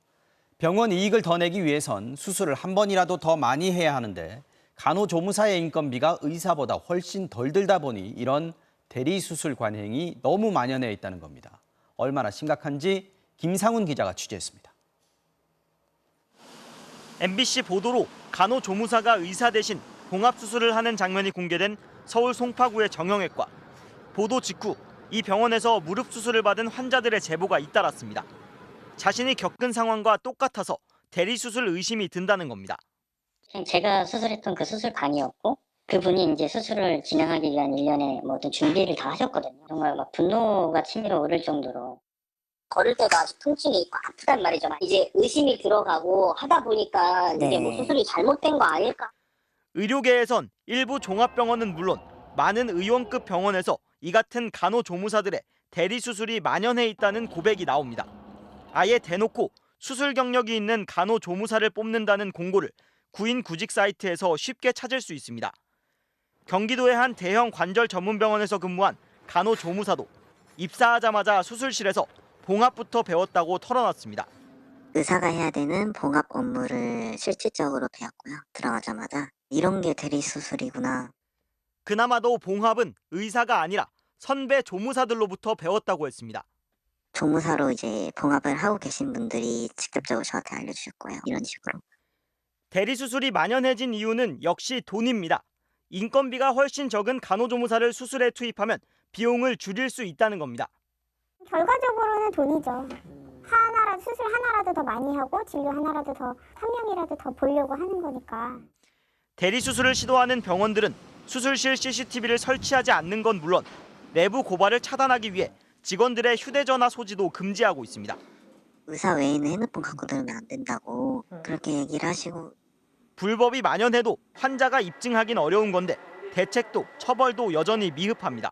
병원 이익을 더 내기 위해선 수술을 한 번이라도 더 많이 해야 하는데 간호조무사의 인건비가 의사보다 훨씬 덜 들다 보니 이런 대리수술 관행이 너무 만연해 있다는 겁니다. 얼마나 심각한지 김상훈 기자가 취재했습니다. MBC 보도로 간호조무사가 의사 대신 봉합수술을 하는 장면이 공개된 서울 송파구의 정형외과. 보도 직후 이 병원에서 무릎 수술을 받은 환자들의 제보가 잇따랐습니다. 자신이 겪은 상황과 똑같아서 대리수술 의심이 든다는 겁니다. 제가 수술했던 그 수술방이었고 그분이 이제 수술을 진행하기 위한 일련의 어떤 준비를 다 하셨거든요. 정말 막 분노가 치밀어 오를 정도로. 걸을 때가 아주 통증이 있고 아프단 말이죠. 이제 의심이 들어가고 하다 보니까 이게 뭐 수술이 잘못된 거 아닐까? 의료계에선 일부 종합병원은 물론 많은 의원급 병원에서 이 같은 간호조무사들의 대리수술이 만연해 있다는 고백이 나옵니다. 아예 대놓고 수술 경력이 있는 간호조무사를 뽑는다는 공고를 구인 구직 사이트에서 쉽게 찾을 수 있습니다. 경기도의 한 대형 관절 전문 병원에서 근무한 간호조무사도 입사하자마자 수술실에서 봉합부터 배웠다고 털어놨습니다. 의사가 해야 되는 봉합 업무를 실질적으로 배웠고요. 들어가자마자 이런 게 대리수술이구나. 그나마도 봉합은 의사가 아니라 선배 조무사들로부터 배웠다고 했습니다. 조무사로 이제 봉합을 하고 계신 분들이 직접적으로 저한테 알려주셨고요. 이런 식으로. 대리수술이 만연해진 이유는 역시 돈입니다. 인건비가 훨씬 적은 간호조무사를 수술에 투입하면 비용을 줄일 수 있다는 겁니다. 결과적으로는 돈이죠. 수술 하나라도 더 많이 하고 진료 하나라도 더, 한 명이라도 더 보려고 하는 거니까. 대리수술을 시도하는 병원들은 수술실 CCTV를 설치하지 않는 건 물론 내부 고발을 차단하기 위해 직원들의 휴대전화 소지도 금지하고 있습니다. 의사 외에는 핸드폰 갖고 들으면 안 된다고 그렇게 얘기를 하시고. 불법이 만연해도 환자가 입증하긴 어려운 건데 대책도 처벌도 여전히 미흡합니다.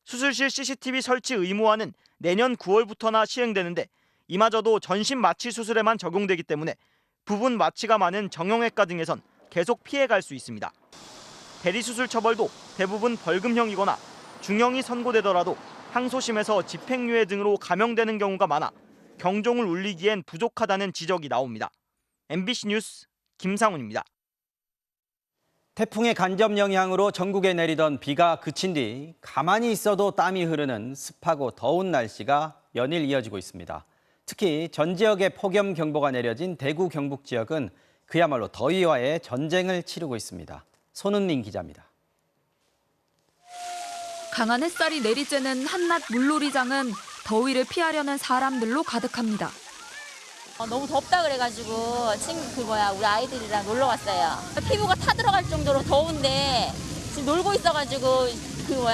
수술실 CCTV 설치 의무화는 내년 9월부터나 시행되는데 이마저도 전신 마취 수술에만 적용되기 때문에 부분 마취가 많은 정형외과 등에선 계속 피해갈 수 있습니다. 대리수술 처벌도 대부분 벌금형이거나 중형이 선고되더라도 항소심에서 집행유예 등으로 감형되는 경우가 많아 경종을 울리기엔 부족하다는 지적이 나옵니다. MBC 뉴스 김상훈입니다. 태풍의 간접 영향으로 전국에 내리던 비가 그친 뒤 가만히 있어도 땀이 흐르는 습하고 더운 날씨가 연일 이어지고 있습니다. 특히 전 지역에 폭염경보가 내려진 대구 경북 지역은 그야말로 더위와의 전쟁을 치르고 있습니다. 손은민 기자입니다. 강한 햇살이 내리쬐는 한낮 물놀이장은 더위를 피하려는 사람들로 가득합니다. 너무 덥다 그래가지고 우리 아이들이랑 놀러 왔어요. 피부가 타들어갈 정도로 더운데 지금 놀고 있어가지고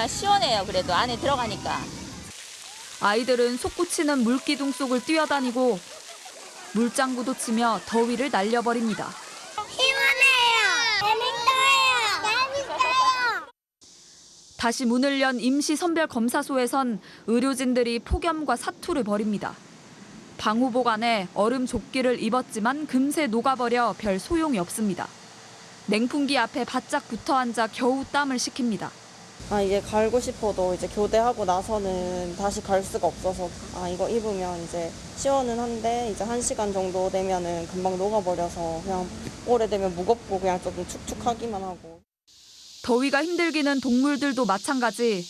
시원해요. 그래도 안에 들어가니까. 아이들은 솟구치는 물기둥 속을 뛰어다니고 물장구도 치며 더위를 날려버립니다. 시원해요. 재밌어요. 다시 문을 연 임시선별검사소에선 의료진들이 폭염과 사투를 벌입니다. 방호복 안에 얼음 조끼를 입었지만 금세 녹아버려 별 소용이 없습니다. 냉풍기 앞에 바짝 붙어 앉아 겨우 땀을 식힙니다. 이게 갈고 싶어도 이제 교대하고 나서는 다시 갈 수가 없어서 이거 입으면 이제 시원은 한데 이제 1시간 정도 되면은 금방 녹아버려서 그냥 오래되면 무겁고 그냥 조금 축축하기만 하고. 더위가 힘들기는 동물들도 마찬가지.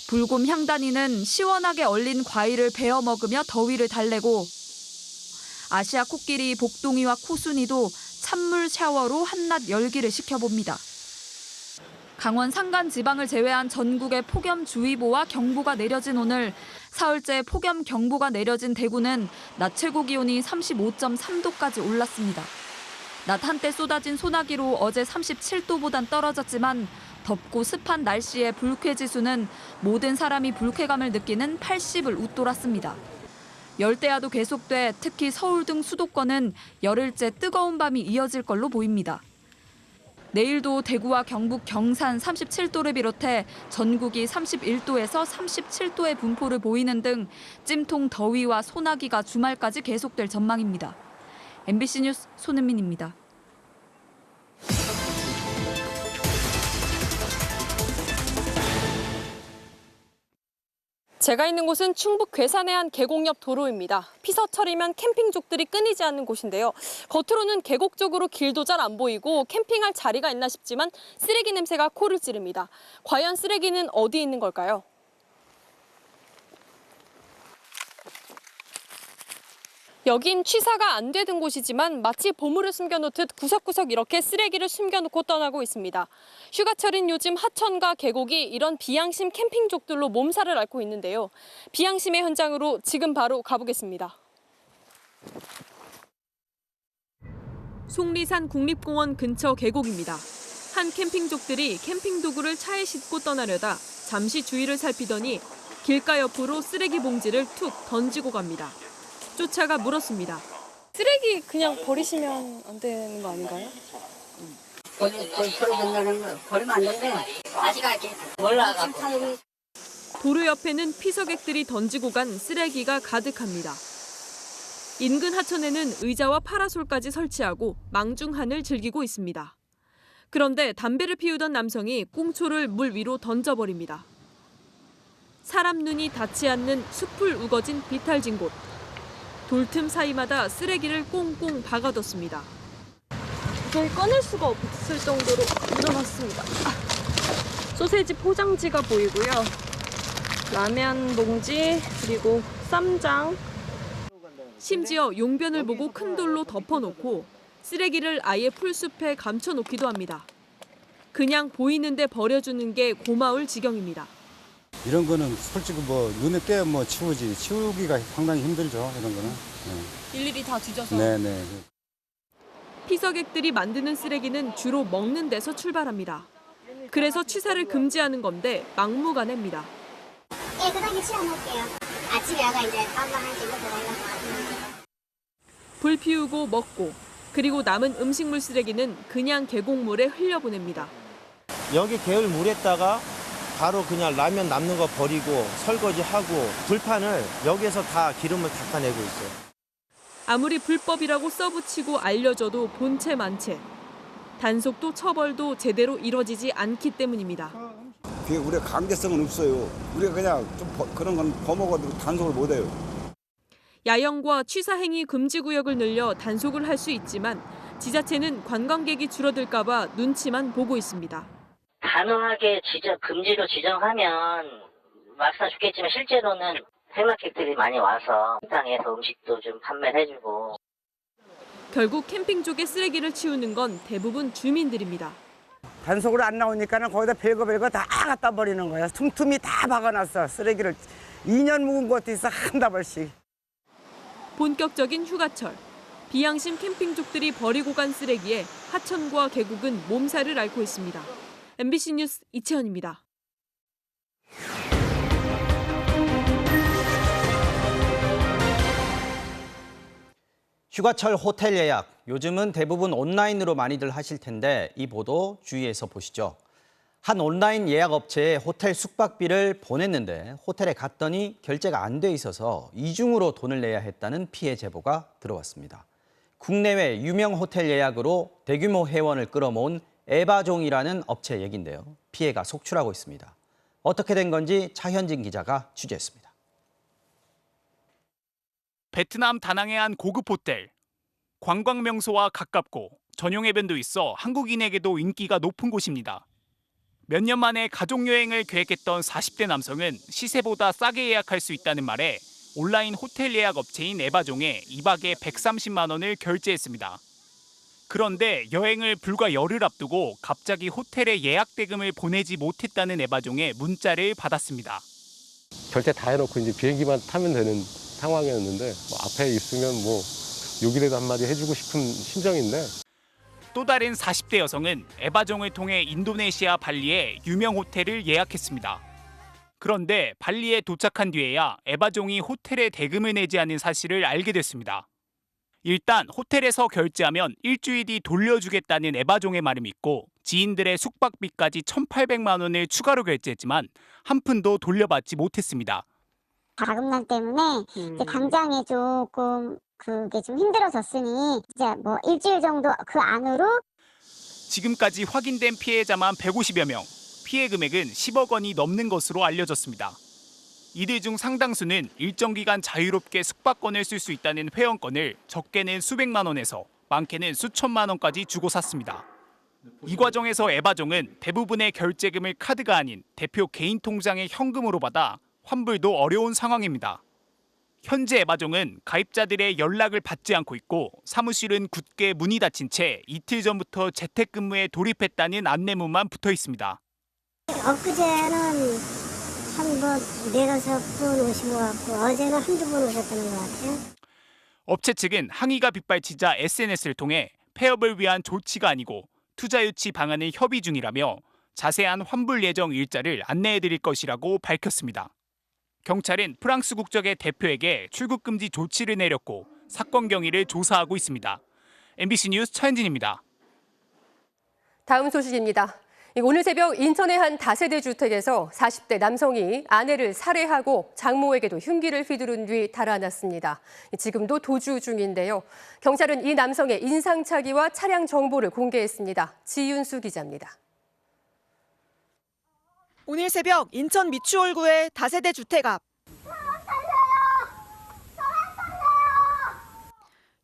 불곰 향단이는 시원하게 얼린 과일을 베어 먹으며 더위를 달래고 아시아 코끼리 복동이와 코순이도 찬물 샤워로 한낮 열기를 식혀봅니다. 강원 산간 지방을 제외한 전국에 폭염주의보와 경보가 내려진 오늘 사흘째 폭염경보가 내려진 대구는 낮 최고 기온이 35.3도까지 올랐습니다. 낮 한때 쏟아진 소나기로 어제 37도보단 떨어졌지만 덥고 습한 날씨에 불쾌지수는 모든 사람이 불쾌감을 느끼는 80을 웃돌았습니다. 열대야도 계속돼 특히 서울 등 수도권은 열흘째 뜨거운 밤이 이어질 걸로 보입니다. 내일도 대구와 경북 경산 37도를 비롯해 전국이 31도에서 37도의 분포를 보이는 등 찜통 더위와 소나기가 주말까지 계속될 전망입니다. MBC 뉴스 손은민입니다. 제가 있는 곳은 충북 괴산의 한 계곡 옆 도로입니다. 피서철이면 캠핑족들이 끊이지 않는 곳인데요. 겉으로는 계곡 쪽으로 길도 잘 안 보이고 캠핑할 자리가 있나 싶지만 쓰레기 냄새가 코를 찌릅니다. 과연 쓰레기는 어디 있는 걸까요? 여긴 취사가 안 되던 곳이지만 마치 보물을 숨겨놓듯 구석구석 이렇게 쓰레기를 숨겨놓고 떠나고 있습니다. 휴가철인 요즘 하천과 계곡이 이런 비양심 캠핑족들로 몸살을 앓고 있는데요. 비양심의 현장으로 지금 바로 가보겠습니다. 속리산 국립공원 근처 계곡입니다. 한 캠핑족들이 캠핑 도구를 차에 싣고 떠나려다 잠시 주위를 살피더니 길가 옆으로 쓰레기 봉지를 툭 던지고 갑니다. 쫓아가 물었습니다. 쓰레기 그냥 버리시면 안 되는 거 아닌가요? 버리면 안 되는데 아직까지 몰라가지고. 도로 옆에는 피서객들이 던지고 간 쓰레기가 가득합니다. 인근 하천에는 의자와 파라솔까지 설치하고 망중한을 즐기고 있습니다. 그런데 담배를 피우던 남성이 꽁초를 물 위로 던져버립니다. 사람 눈이 닿지 않는 숲을 우거진 비탈진 곳. 돌틈 사이마다 쓰레기를 꽁꽁 박아뒀습니다. 도저히 꺼낼 수가 없을 정도로 묻어놨습니다. 소세지 포장지가 보이고요. 라면 봉지, 그리고 쌈장. 심지어 용변을 보고 큰 돌로 덮어놓고 쓰레기를 아예 풀숲에 감춰놓기도 합니다. 그냥 보이는데 버려주는 게 고마울 지경입니다. 이런 거는 솔직히 뭐 눈에 띄어 뭐 치우기가 상당히 힘들죠. 이런 거는. 네. 일일이 다 뒤져서. 네네. 피서객들이 만드는 쓰레기는 주로 먹는 데서 출발합니다. 그래서 취사를 금지하는 건데 막무가내입니다. 예, 그 단계 치워놓을게요. 아침에 아가 이제 밥만 한 끼고 들어가려고. 불 피우고 먹고 그리고 남은 음식물 쓰레기는 그냥 계곡물에 흘려보냅니다. 여기 개울 물에다가 바로 그냥 라면 남는 거 버리고 설거지하고 불판을 여기에서 다 기름을 닦아내고 있어요. 아무리 불법이라고 써붙이고 알려줘도 본체 만체. 단속도 처벌도 제대로 이뤄지지 않기 때문입니다. 그게 우리가 강제성은 없어요. 우리가 그냥 좀 그런 건 범하고도 단속을 못 해요. 야영과 취사 행위 금지 구역을 늘려 단속을 할 수 있지만 지자체는 관광객이 줄어들까 봐 눈치만 보고 있습니다. 단호하게 금지로 지정하면 막상 좋겠지만 실제로는 해외객들이 많이 와서 식당에서 음식도 좀 판매를 해주고. 결국 캠핑 쪽에 쓰레기를 치우는 건 대부분 주민들입니다. 단속으로 안 나오니까는 거기다 별거 다 갖다 버리는 거야. 틈틈이 다 박아놨어. 쓰레기를 2년 묵은 것도 있어 한 다발씩. 본격적인 휴가철. 비양심 캠핑족들이 버리고 간 쓰레기에 하천과 계곡은 몸살을 앓고 있습니다. MBC 뉴스 이채연입니다. 휴가철 호텔 예약, 요즘은 대부분 온라인으로 많이들 하실 텐데 이 보도 주의해서 보시죠. 한 온라인 예약 업체에 호텔 숙박비를 보냈는데 호텔에 갔더니 결제가 안 돼 있어서 이중으로 돈을 내야 했다는 피해 제보가 들어왔습니다. 국내외 유명 호텔 예약으로 대규모 회원을 끌어모은 에바종이라는 업체 얘긴데요. 피해가 속출하고 있습니다. 어떻게 된 건지 차현진 기자가 취재했습니다. 베트남 다낭의 한 고급 호텔. 관광 명소와 가깝고 전용 해변도 있어 한국인에게도 인기가 높은 곳입니다. 몇 년 만에 가족여행을 계획했던 40대 남성은 시세보다 싸게 예약할 수 있다는 말에 온라인 호텔 예약 업체인 에바종에 2박에 130만 원을 결제했습니다. 그런데 여행을 불과 열흘 앞두고 갑자기 호텔에 예약 대금을 보내지 못했다는 에바종의 문자를 받았습니다. 결제 다 해놓고 이제 비행기만 타면 되는 상황이었는데 앞에 있으면 욕이라도 한마디 해주고 싶은 심정인데. 또 다른 40대 여성은 에바종을 통해 인도네시아 발리에 유명 호텔을 예약했습니다. 그런데 발리에 도착한 뒤에야 에바종이 호텔에 대금을 내지 않은 사실을 알게 됐습니다. 일단 호텔에서 결제하면 일주일 뒤 돌려주겠다는 에바종의 말을 믿고 지인들의 숙박비까지 1,800만 원을 추가로 결제했지만 한 푼도 돌려받지 못했습니다. 자금난 때문에 이제 당장에 조금 그게 좀 힘들어졌으니 이제 일주일 정도 그 안으로. 지금까지 확인된 피해자만 150여 명, 피해 금액은 10억 원이 넘는 것으로 알려졌습니다. 이들 중 상당수는 일정 기간 자유롭게 숙박권을 쓸 수 있다는 회원권을 적게는 수백만 원에서 많게는 수천만 원까지 주고 샀습니다. 이 과정에서 에바종은 대부분의 결제금을 카드가 아닌 대표 개인 통장에 현금으로 받아 환불도 어려운 상황입니다. 현재 에바종은 가입자들의 연락을 받지 않고 있고 사무실은 굳게 문이 닫힌 채 이틀 전부터 재택근무에 돌입했다는 안내문만 붙어 있습니다. 엊그제는 한 4-5분 오신 것 같고 어제는 한두 번 오셨다는 것 같아요. 업체 측은 항의가 빗발치자 SNS를 통해 폐업을 위한 조치가 아니고 투자 유치 방안을 협의 중이라며 자세한 환불 예정 일자를 안내해드릴 것이라고 밝혔습니다. 경찰은 프랑스 국적의 대표에게 출국 금지 조치를 내렸고 사건 경위를 조사하고 있습니다. MBC 뉴스 차현진입니다. 다음 소식입니다. 오늘 새벽 인천의 한 다세대 주택에서 40대 남성이 아내를 살해하고 장모에게도 흉기를 휘두른 뒤 달아났습니다. 지금도 도주 중인데요. 경찰은 이 남성의 인상착의와 차량 정보를 공개했습니다. 지윤수 기자입니다. 오늘 새벽 인천 미추홀구의 다세대 주택 앞.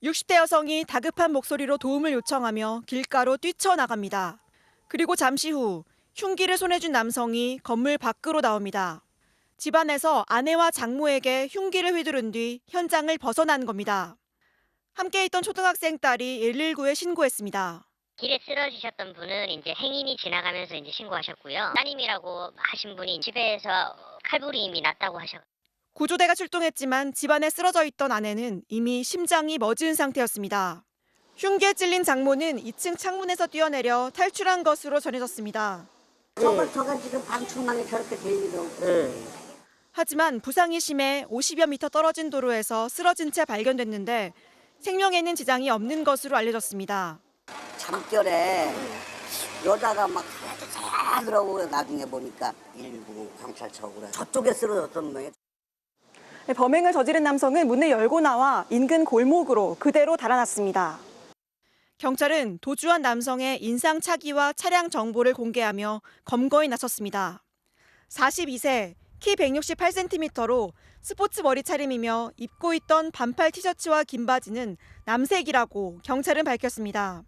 60대 여성이 다급한 목소리로 도움을 요청하며 길가로 뛰쳐나갑니다. 그리고 잠시 후 흉기를 손에 쥔 남성이 건물 밖으로 나옵니다. 집안에서 아내와 장모에게 흉기를 휘두른 뒤 현장을 벗어난 겁니다. 함께 있던 초등학생 딸이 119에 신고했습니다. 길에 쓰러지셨던 분은 이제 행인이 지나가면서 이제 신고하셨고요. 따님이라고 하신 분이 집에서 칼부림이 났다고 하셨어요. 구조대가 출동했지만 집안에 쓰러져 있던 아내는 이미 심장이 멎은 상태였습니다. 흉기에 찔린 장모는 2층 창문에서 뛰어내려 탈출한 것으로 전해졌습니다. 저가 지금 방충망에 저렇게 될 일도 없고. 하지만 부상이 심해 50여 미터 떨어진 도로에서 쓰러진 채 발견됐는데 생명에는 지장이 없는 것으로 알려졌습니다. 잠결에 여자가 막 그러고 나중에 보니까 119 경찰차 오고 저쪽에 쓰러졌던 거예요. 범행을 저지른 남성은 문을 열고 나와 인근 골목으로 그대로 달아났습니다. 경찰은 도주한 남성의 인상착의와 차량 정보를 공개하며 검거에 나섰습니다. 42세, 키 168cm로 스포츠 머리 차림이며 입고 있던 반팔 티셔츠와 긴 바지는 남색이라고 경찰은 밝혔습니다.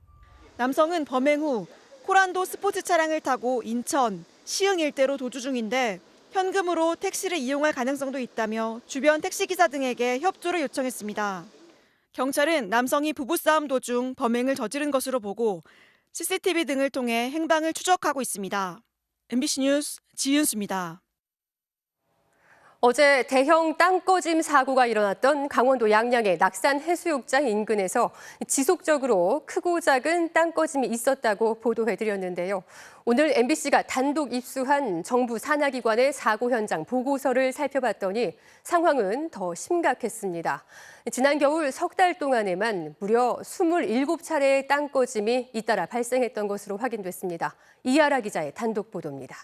남성은 범행 후 코란도 스포츠 차량을 타고 인천, 시흥 일대로 도주 중인데 현금으로 택시를 이용할 가능성도 있다며 주변 택시기사 등에게 협조를 요청했습니다. 경찰은 남성이 부부싸움 도중 범행을 저지른 것으로 보고 CCTV 등을 통해 행방을 추적하고 있습니다. MBC 뉴스 지윤수입니다. 어제 대형 땅꺼짐 사고가 일어났던 강원도 양양의 낙산 해수욕장 인근에서 지속적으로 크고 작은 땅꺼짐이 있었다고 보도해드렸는데요. 오늘 MBC가 단독 입수한 정부 산하기관의 사고 현장 보고서를 살펴봤더니 상황은 더 심각했습니다. 지난 겨울 석 달 동안에만 무려 27차례의 땅꺼짐이 잇따라 발생했던 것으로 확인됐습니다. 이하라 기자의 단독 보도입니다.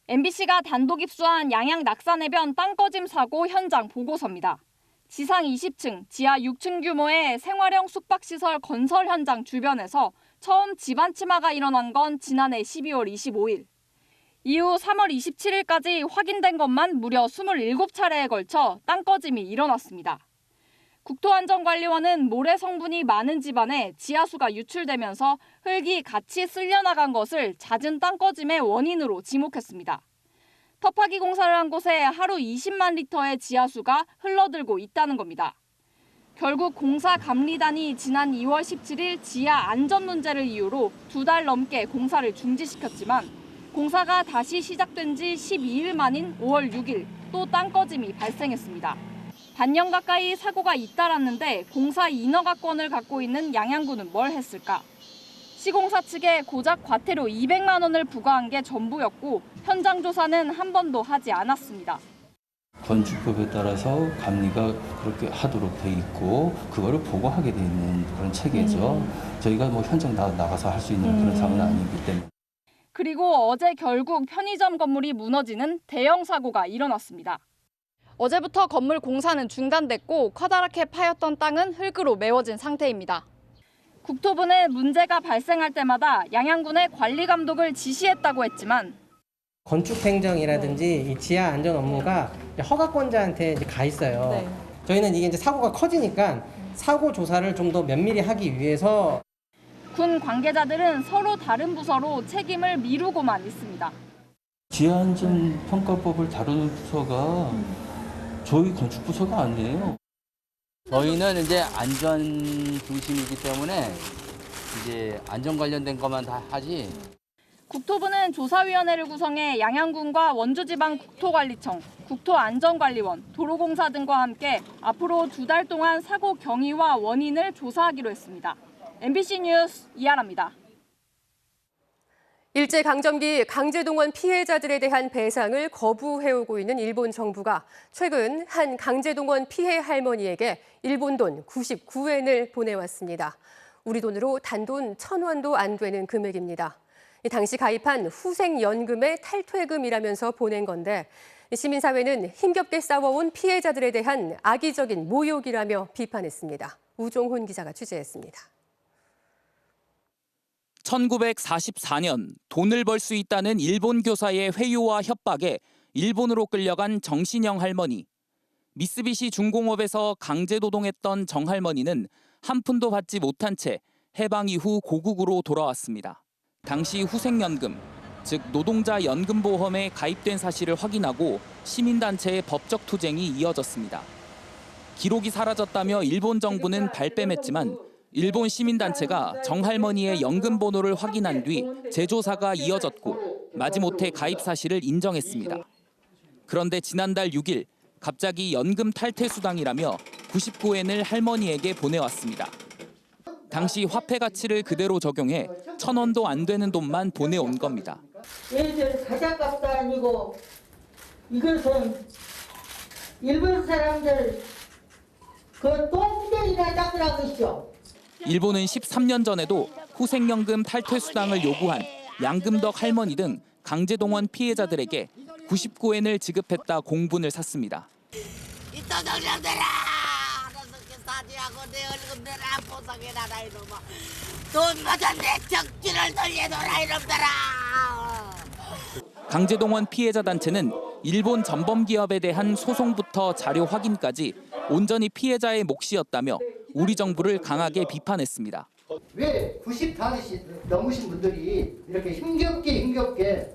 MBC가 단독 입수한 양양 낙산해변 땅꺼짐 사고 현장 보고서입니다. 지상 20층, 지하 6층 규모의 생활형 숙박시설 건설 현장 주변에서 처음 집안 침하가 일어난 건 지난해 12월 25일. 이후 3월 27일까지 확인된 것만 무려 27차례에 걸쳐 땅꺼짐이 일어났습니다. 국토안전관리원은 모래 성분이 많은 집안에 지하수가 유출되면서 흙이 같이 쓸려나간 것을 잦은 땅꺼짐의 원인으로 지목했습니다. 터파기 공사를 한 곳에 하루 20만 리터의 지하수가 흘러들고 있다는 겁니다. 결국 공사 감리단이 지난 2월 17일 지하 안전 문제를 이유로 2달 넘게 공사를 중지시켰지만 공사가 다시 시작된 지 12일 만인 5월 6일 또 땅꺼짐이 발생했습니다. 반년 가까이 사고가 잇따랐는데 공사 인허가권을 갖고 있는 양양군은 뭘 했을까? 시공사 측에 고작 과태료 200만 원을 부과한 게 전부였고 현장 조사는 한 번도 하지 않았습니다. 건축법에 따라서 감리가 그렇게 하도록 돼 있고 그거를 보고하게 돼 있는 그런 체계죠. 저희가 뭐 현장 나가서 할 수 있는 그런 상황은 아니기 때문에. 그리고 어제 결국 편의점 건물이 무너지는 대형 사고가 일어났습니다. 어제부터 건물 공사는 중단됐고 커다랗게 파였던 땅은 흙으로 메워진 상태입니다. 국토부는 문제가 발생할 때마다 양양군에 관리 감독을 지시했다고 했지만 건축 행정이라든지 이 지하 안전 업무가 허가권자한테 이제 가 있어요. 네. 저희는 이게 이제 사고가 커지니까 사고 조사를 좀 더 면밀히 하기 위해서 군 관계자들은 서로 다른 부서로 책임을 미루고만 있습니다. 지하안전평가법을 다루는 부서가 저희 건축부서가 아니에요. 저희는 이제 안전 중심이기 때문에 이제 안전 관련된 것만 다 하지. 국토부는 조사위원회를 구성해 양양군과 원주지방국토관리청, 국토안전관리원, 도로공사 등과 함께 앞으로 2달 동안 사고 경위와 원인을 조사하기로 했습니다. MBC 뉴스 이하라입니다. 일제강점기 강제동원 피해자들에 대한 배상을 거부해오고 있는 일본 정부가 최근 한 강제동원 피해 할머니에게 일본 돈 99엔을 보내왔습니다. 우리 돈으로 단돈 1,000원도 안 되는 금액입니다. 당시 가입한 후생연금의 탈퇴금이라면서 보낸 건데 시민사회는 힘겹게 싸워온 피해자들에 대한 악의적인 모욕이라며 비판했습니다. 우종훈 기자가 취재했습니다. 1944년 돈을 벌 수 있다는 일본 교사의 회유와 협박에 일본으로 끌려간 정신영 할머니. 미쓰비시 중공업에서 강제노동했던 정 할머니는 한 푼도 받지 못한 채 해방 이후 고국으로 돌아왔습니다. 당시 후생연금, 즉 노동자 연금보험에 가입된 사실을 확인하고 시민단체의 법적 투쟁이 이어졌습니다. 기록이 사라졌다며 일본 정부는 발뺌했지만 일본 시민단체가 정 할머니의 연금 번호를 확인한 뒤 재조사가 이어졌고 마지못해 가입 사실을 인정했습니다. 그런데 지난달 6일 갑자기 연금 탈퇴 수당이라며 99엔을 할머니에게 보내왔습니다. 당시 화폐 가치를 그대로 적용해 1,000원도 안 되는 돈만 보내온 겁니다. 얘들 가자값도 아니고 이것은 일본 사람들 그 똥쟁이나 닦으라고 있죠. 일본은 13년 전에도 후생연금 탈퇴 수당을 요구한 양금덕 할머니 등 강제동원 피해자들에게 99엔을 지급했다 공분을 샀습니다. 이 떠돌려 내라! 어떻게 사지하고 내 얼굴 내라 보상해라 이놈아. 돈마다 내 적지를 돌려놓으라 이놈들아. 강제동원 피해자 단체는 일본 전범기업에 대한 소송부터 자료 확인까지 온전히 피해자의 몫이었다며 우리 정부를 강하게 비판했습니다. 왜 90다 넘으신 분들이 이렇게 힘겹게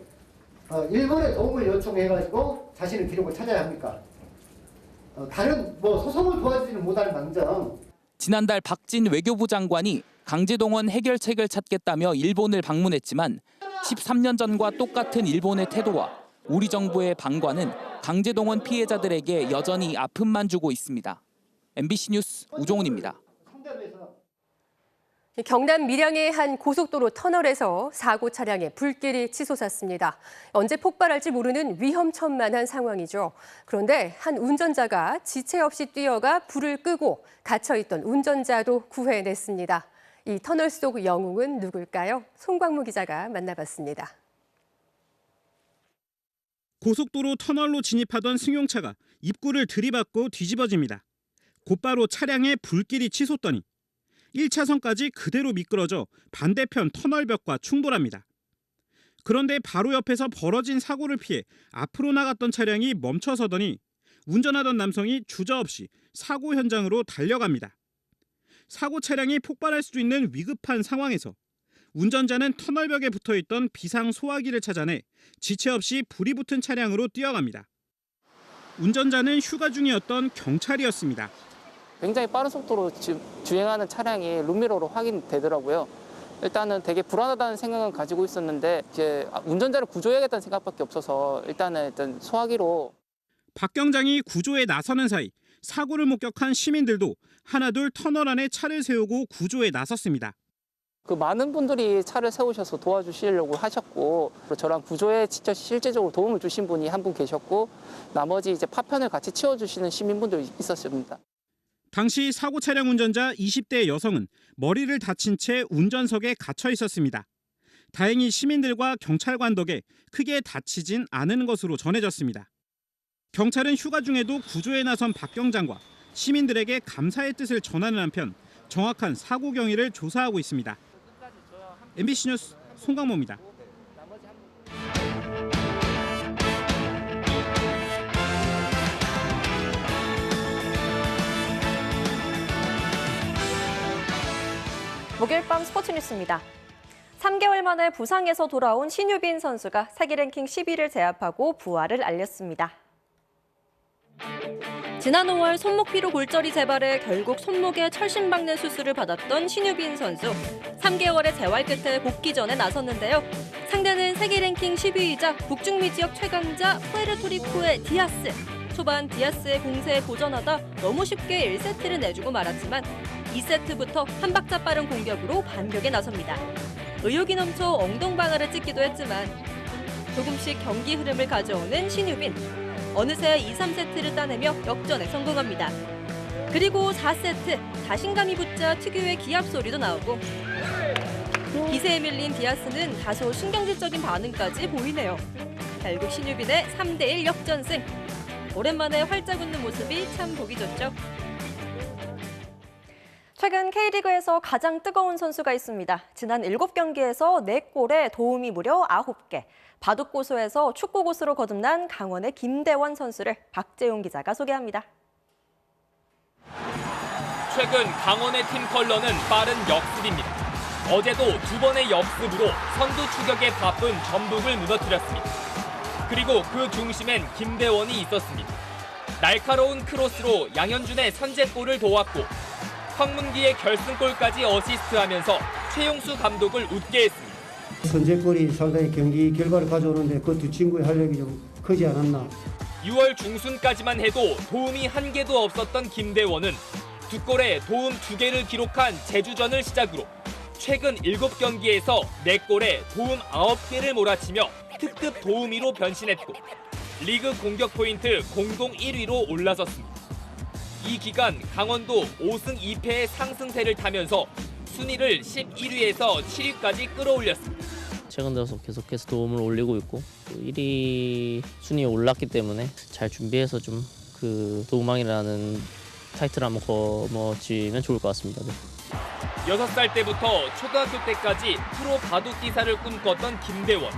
일본의 도움을 요청해가지고 자신의 기록을 찾아야 합니까? 다른 소송을 도와주지는 못할 망정. 지난달 박진 외교부 장관이 강제동원 해결책을 찾겠다며 일본을 방문했지만 13년 전과 똑같은 일본의 태도와 우리 정부의 방관은 강제동원 피해자들에게 여전히 아픔만 주고 있습니다. MBC 뉴스 우종훈입니다. 경남 밀양의 한 고속도로 터널에서 사고 차량에 불길이 치솟았습니다. 언제 폭발할지 모르는 위험천만한 상황이죠. 그런데 한 운전자가 지체 없이 뛰어가 불을 끄고 갇혀있던 운전자도 구해냈습니다. 이 터널 속 영웅은 누굴까요? 송광무 기자가 만나봤습니다. 고속도로 터널로 진입하던 승용차가 입구를 들이받고 뒤집어집니다. 곧바로 차량에 불길이 치솟더니 1차선까지 그대로 미끄러져 반대편 터널벽과 충돌합니다. 그런데 바로 옆에서 벌어진 사고를 피해 앞으로 나갔던 차량이 멈춰서더니 운전하던 남성이 주저없이 사고 현장으로 달려갑니다. 사고 차량이 폭발할 수 있는 위급한 상황에서 운전자는 터널벽에 붙어있던 비상 소화기를 찾아내 지체 없이 불이 붙은 차량으로 뛰어갑니다. 운전자는 휴가 중이었던 경찰이었습니다. 굉장히 빠른 속도로 주행하는 차량이 룸미러로 확인되더라고요. 일단은 되게 불안하다는 생각은 가지고 있었는데 이제 운전자를 구조해야겠다는 생각밖에 없어서 일단 소화기로. 박 경장이 구조에 나서는 사이 사고를 목격한 시민들도 하나둘 터널 안에 차를 세우고 구조에 나섰습니다. 그 많은 분들이 차를 세우셔서 도와주시려고 하셨고 저랑 구조에 진짜 실제적으로 도움을 주신 분이 한 분 계셨고 나머지 이제 파편을 같이 치워주시는 시민분들이 있었습니다. 당시 사고 차량 운전자 20대 여성은 머리를 다친 채 운전석에 갇혀 있었습니다. 다행히 시민들과 경찰관 덕에 크게 다치진 않은 것으로 전해졌습니다. 경찰은 휴가 중에도 구조에 나선 박 경장과 시민들에게 감사의 뜻을 전하는 한편 정확한 사고 경위를 조사하고 있습니다. MBC 뉴스 송강모입니다. 목요일 밤 스포츠 뉴스입니다. 3개월 만에 부상에서 돌아온 신유빈 선수가 세계 랭킹 10위를 제압하고 부활을 알렸습니다. 지난 5월 손목 피로 골절이 재발해 결국 손목에 철심박는 수술을 받았던 신유빈 선수. 3개월의 재활 끝에 복귀전에 나섰는데요. 상대는 세계 랭킹 10위이자 북중미 지역 최강자 푸에르토리코의 디아스. 초반 디아스의 공세에 도전하다 너무 쉽게 1세트를 내주고 말았지만 2세트부터 한 박자 빠른 공격으로 반격에 나섭니다. 의욕이 넘쳐 엉덩방아를 찍기도 했지만 조금씩 경기 흐름을 가져오는 신유빈. 어느새 2, 3세트를 따내며 역전에 성공합니다. 그리고 4세트 자신감이 붙자 특유의 기합 소리도 나오고 기세에 밀린 디아스는 다소 신경질적인 반응까지 보이네요. 결국 신유빈의 3대1 역전승. 오랜만에 활짝 웃는 모습이 참 보기 좋죠. 최근 K리그에서 가장 뜨거운 선수가 있습니다. 지난 7경기에서 4골에 도움이 무려 9개. 바둑고수에서 축구고수로 거듭난 강원의 김대원 선수를 박재용 기자가 소개합니다. 최근 강원의 팀 컬러는 빠른 역습입니다. 어제도 2번의 역습으로 선두 추격에 바쁜 전북을 무너뜨렸습니다. 그리고 그 중심엔 김대원이 있었습니다. 날카로운 크로스로 양현준의 선제골을 도왔고 황문기의 결승골까지 어시스트하면서 최용수 감독을 웃게 했습니다. 선제골이 상당히 경기 결과를 가져오는데 그 두 친구의 활약이 좀 크지 않았나. 6월 중순까지만 해도 도움이 한 개도 없었던 김대원은 2골에 도움 2개를 기록한 제주전을 시작으로 최근 7경기에서 4골에 도움 9개를 몰아치며 특급 도우미로 변신했고 리그 공격 포인트 공동 1위로 올라섰습니다. 이 기간 강원도 5승 2패의 상승세를 타면서 순위를 11위에서 7위까지 끌어올렸습니다. 최근 들어서 계속해서 도움을 올리고 있고 1위 순위에 올랐기 때문에 잘 준비해서 좀 그 도움왕이라는 타이틀을 한번 거머쥐면 좋을 것 같습니다. 네. 6살 때부터 초등학교 때까지 프로 바둑 기사를 꿈꿨던 김대원.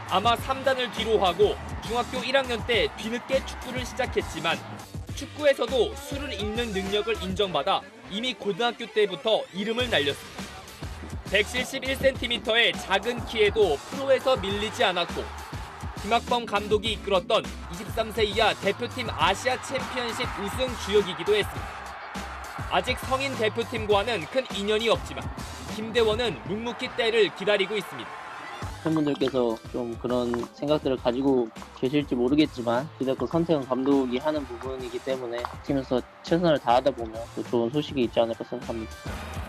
아마 3단을 뒤로 하고 중학교 1학년 때 뒤늦게 축구를 시작했지만 축구에서도 수를 읽는 능력을 인정받아 이미 고등학교 때부터 이름을 날렸습니다. 171cm의 작은 키에도 프로에서 밀리지 않았고 김학범 감독이 이끌었던 23세 이하 대표팀 아시아 챔피언십 우승 주역이기도 했습니다. 아직 성인 대표팀과는 큰 인연이 없지만 김대원은 묵묵히 때를 기다리고 있습니다. 팬분들께서 좀 그런 생각들을 가지고 계실지 모르겠지만 어쨌든 선택은 감독이 하는 부분이기 때문에 팀에서 최선을 다하다 보면 또 좋은 소식이 있지 않을까 생각합니다.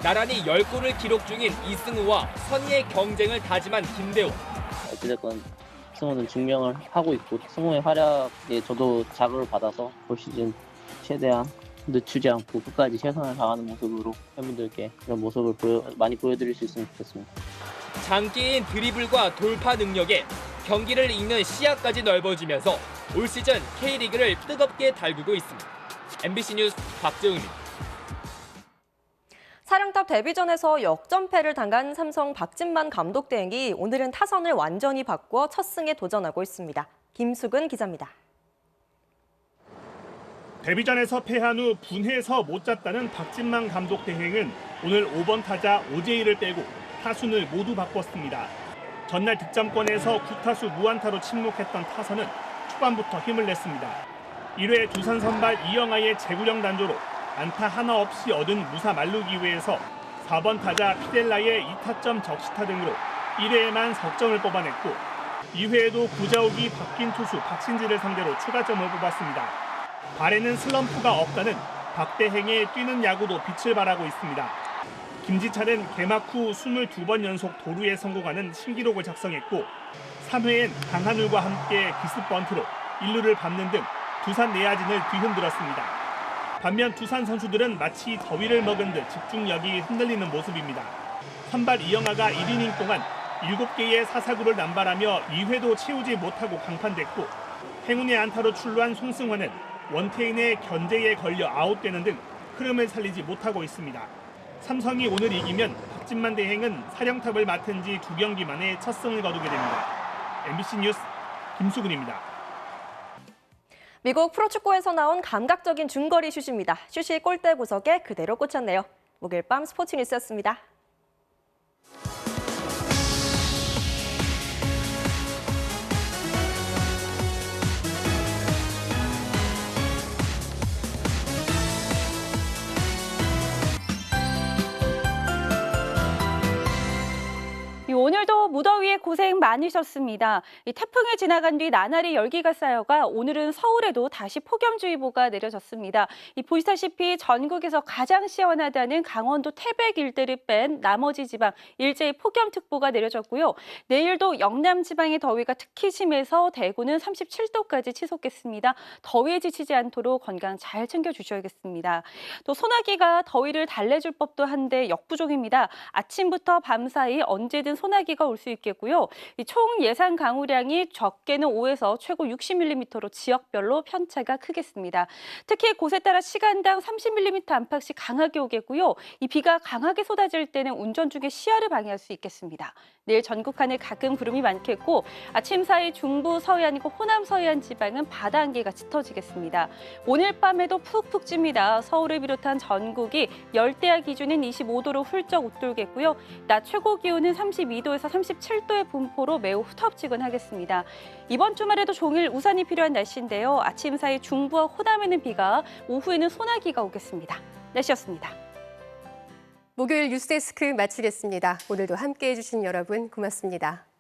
나란히 10골을 기록 중인 이승우와 선의의 경쟁을 다짐한 김대원. 어쨌든 승우는 증명을 하고 있고 승우의 활약에 저도 자극을 받아서 올 시즌 최대한 늦추지 않고 끝까지 최선을 다하는 모습으로 팬분들께 그런 모습을 많이 보여드릴 수 있으면 좋겠습니다. 장기인 드리블과 돌파 능력에 경기를 읽는 시야까지 넓어지면서 올 시즌 K리그를 뜨겁게 달구고 있습니다. MBC 뉴스 박재웅입니다. 사령탑 데뷔전에서 역전패를 당한 삼성 박진만 감독 대행이 오늘은 타선을 완전히 바꾸어 첫 승에 도전하고 있습니다. 김수근 기자입니다. 데뷔전에서 패한 후 분해서 못 잤다는 박진만 감독 대행은 오늘 5번 타자 오재일을 빼고 타순을 모두 바꿨습니다. 전날 득점권에서 9타수 무안타로 침묵했던 타선은 초반부터 힘을 냈습니다. 1회 두산 선발 이영하의 제구력 단조로 안타 하나 없이 얻은 무사 만루 기회에서 4번 타자 피델라의 2타점 적시타 등으로 1회에만 석점을 뽑아냈고 2회에도 구자욱이 바뀐 투수 박신지를 상대로 추가점을 뽑았습니다. 발에는 슬럼프가 없다는 박대행의 뛰는 야구도 빛을 발하고 있습니다. 김지찬은 개막 후 22번 연속 도루에 성공하는 신기록을 작성했고 3회엔 강한울과 함께 기습 번트로 1루를 밟는 등 두산 내야진을 뒤흔들었습니다. 반면 두산 선수들은 마치 더위를 먹은 듯 집중력이 흔들리는 모습입니다. 선발 이영하가 1이닝 동안 7개의 사사구를 남발하며 2회도 채우지 못하고 강판됐고 행운의 안타로 출루한 송승환은 원태인의 견제에 걸려 아웃되는 등 흐름을 살리지 못하고 있습니다. 삼성이 오늘 이기면 박진만 대행은 사령탑을 맡은 지 2경기 만에 첫 승을 거두게 됩니다. MBC 뉴스 김수근입니다. 미국 프로축구에서 나온 감각적인 중거리 슛입니다. 슛이 골대 구석에 그대로 꽂혔네요. 목요일 밤 스포츠 뉴스였습니다. 오늘도 무더위에 고생 많으셨습니다. 이 태풍이 지나간 뒤 나날이 열기가 쌓여가 오늘은 서울에도 다시 폭염주의보가 내려졌습니다. 보시다시피 전국에서 가장 시원하다는 강원도 태백 일대를 뺀 나머지 지방 일제히 폭염특보가 내려졌고요. 내일도 영남 지방의 더위가 특히 심해서 대구는 37도까지 치솟겠습니다. 더위에 지치지 않도록 건강 잘 챙겨주셔야겠습니다. 또 소나기가 더위를 달래줄 법도 한데 역부족입니다. 아침부터 밤사이 언제든 소나기가 올 수 있겠고요. 총 예상 강우량이 적게는 5에서 최고 60mm로 지역별로 편차가 크겠습니다. 특히 곳에 따라 시간당 30mm 안팎씩 강하게 오겠고요. 이 비가 강하게 쏟아질 때는 운전 중에 시야를 방해할 수 있겠습니다. 내일 전국 하늘 가끔 구름이 많겠고 아침 사이 중부 서해안이고 호남 서해안 지방은 바다 안개가 짙어지겠습니다. 오늘 밤에도 푹푹 찝니다. 서울을 비롯한 전국이 열대야 기준인 25도로 훌쩍 웃돌겠고요. 낮 최고 기온은 32도에서 37도의 분포로 매우 후텁지근하겠습니다. 이번 주말에도 종일 우산이 필요한 날씨인데요. 아침 사이 중부와 호남에는 비가, 오후에는 소나기가 오겠습니다. 날씨였습니다. 목요일 뉴스데스크 마치겠습니다. 오늘도 함께해 주신 여러분 고맙습니다.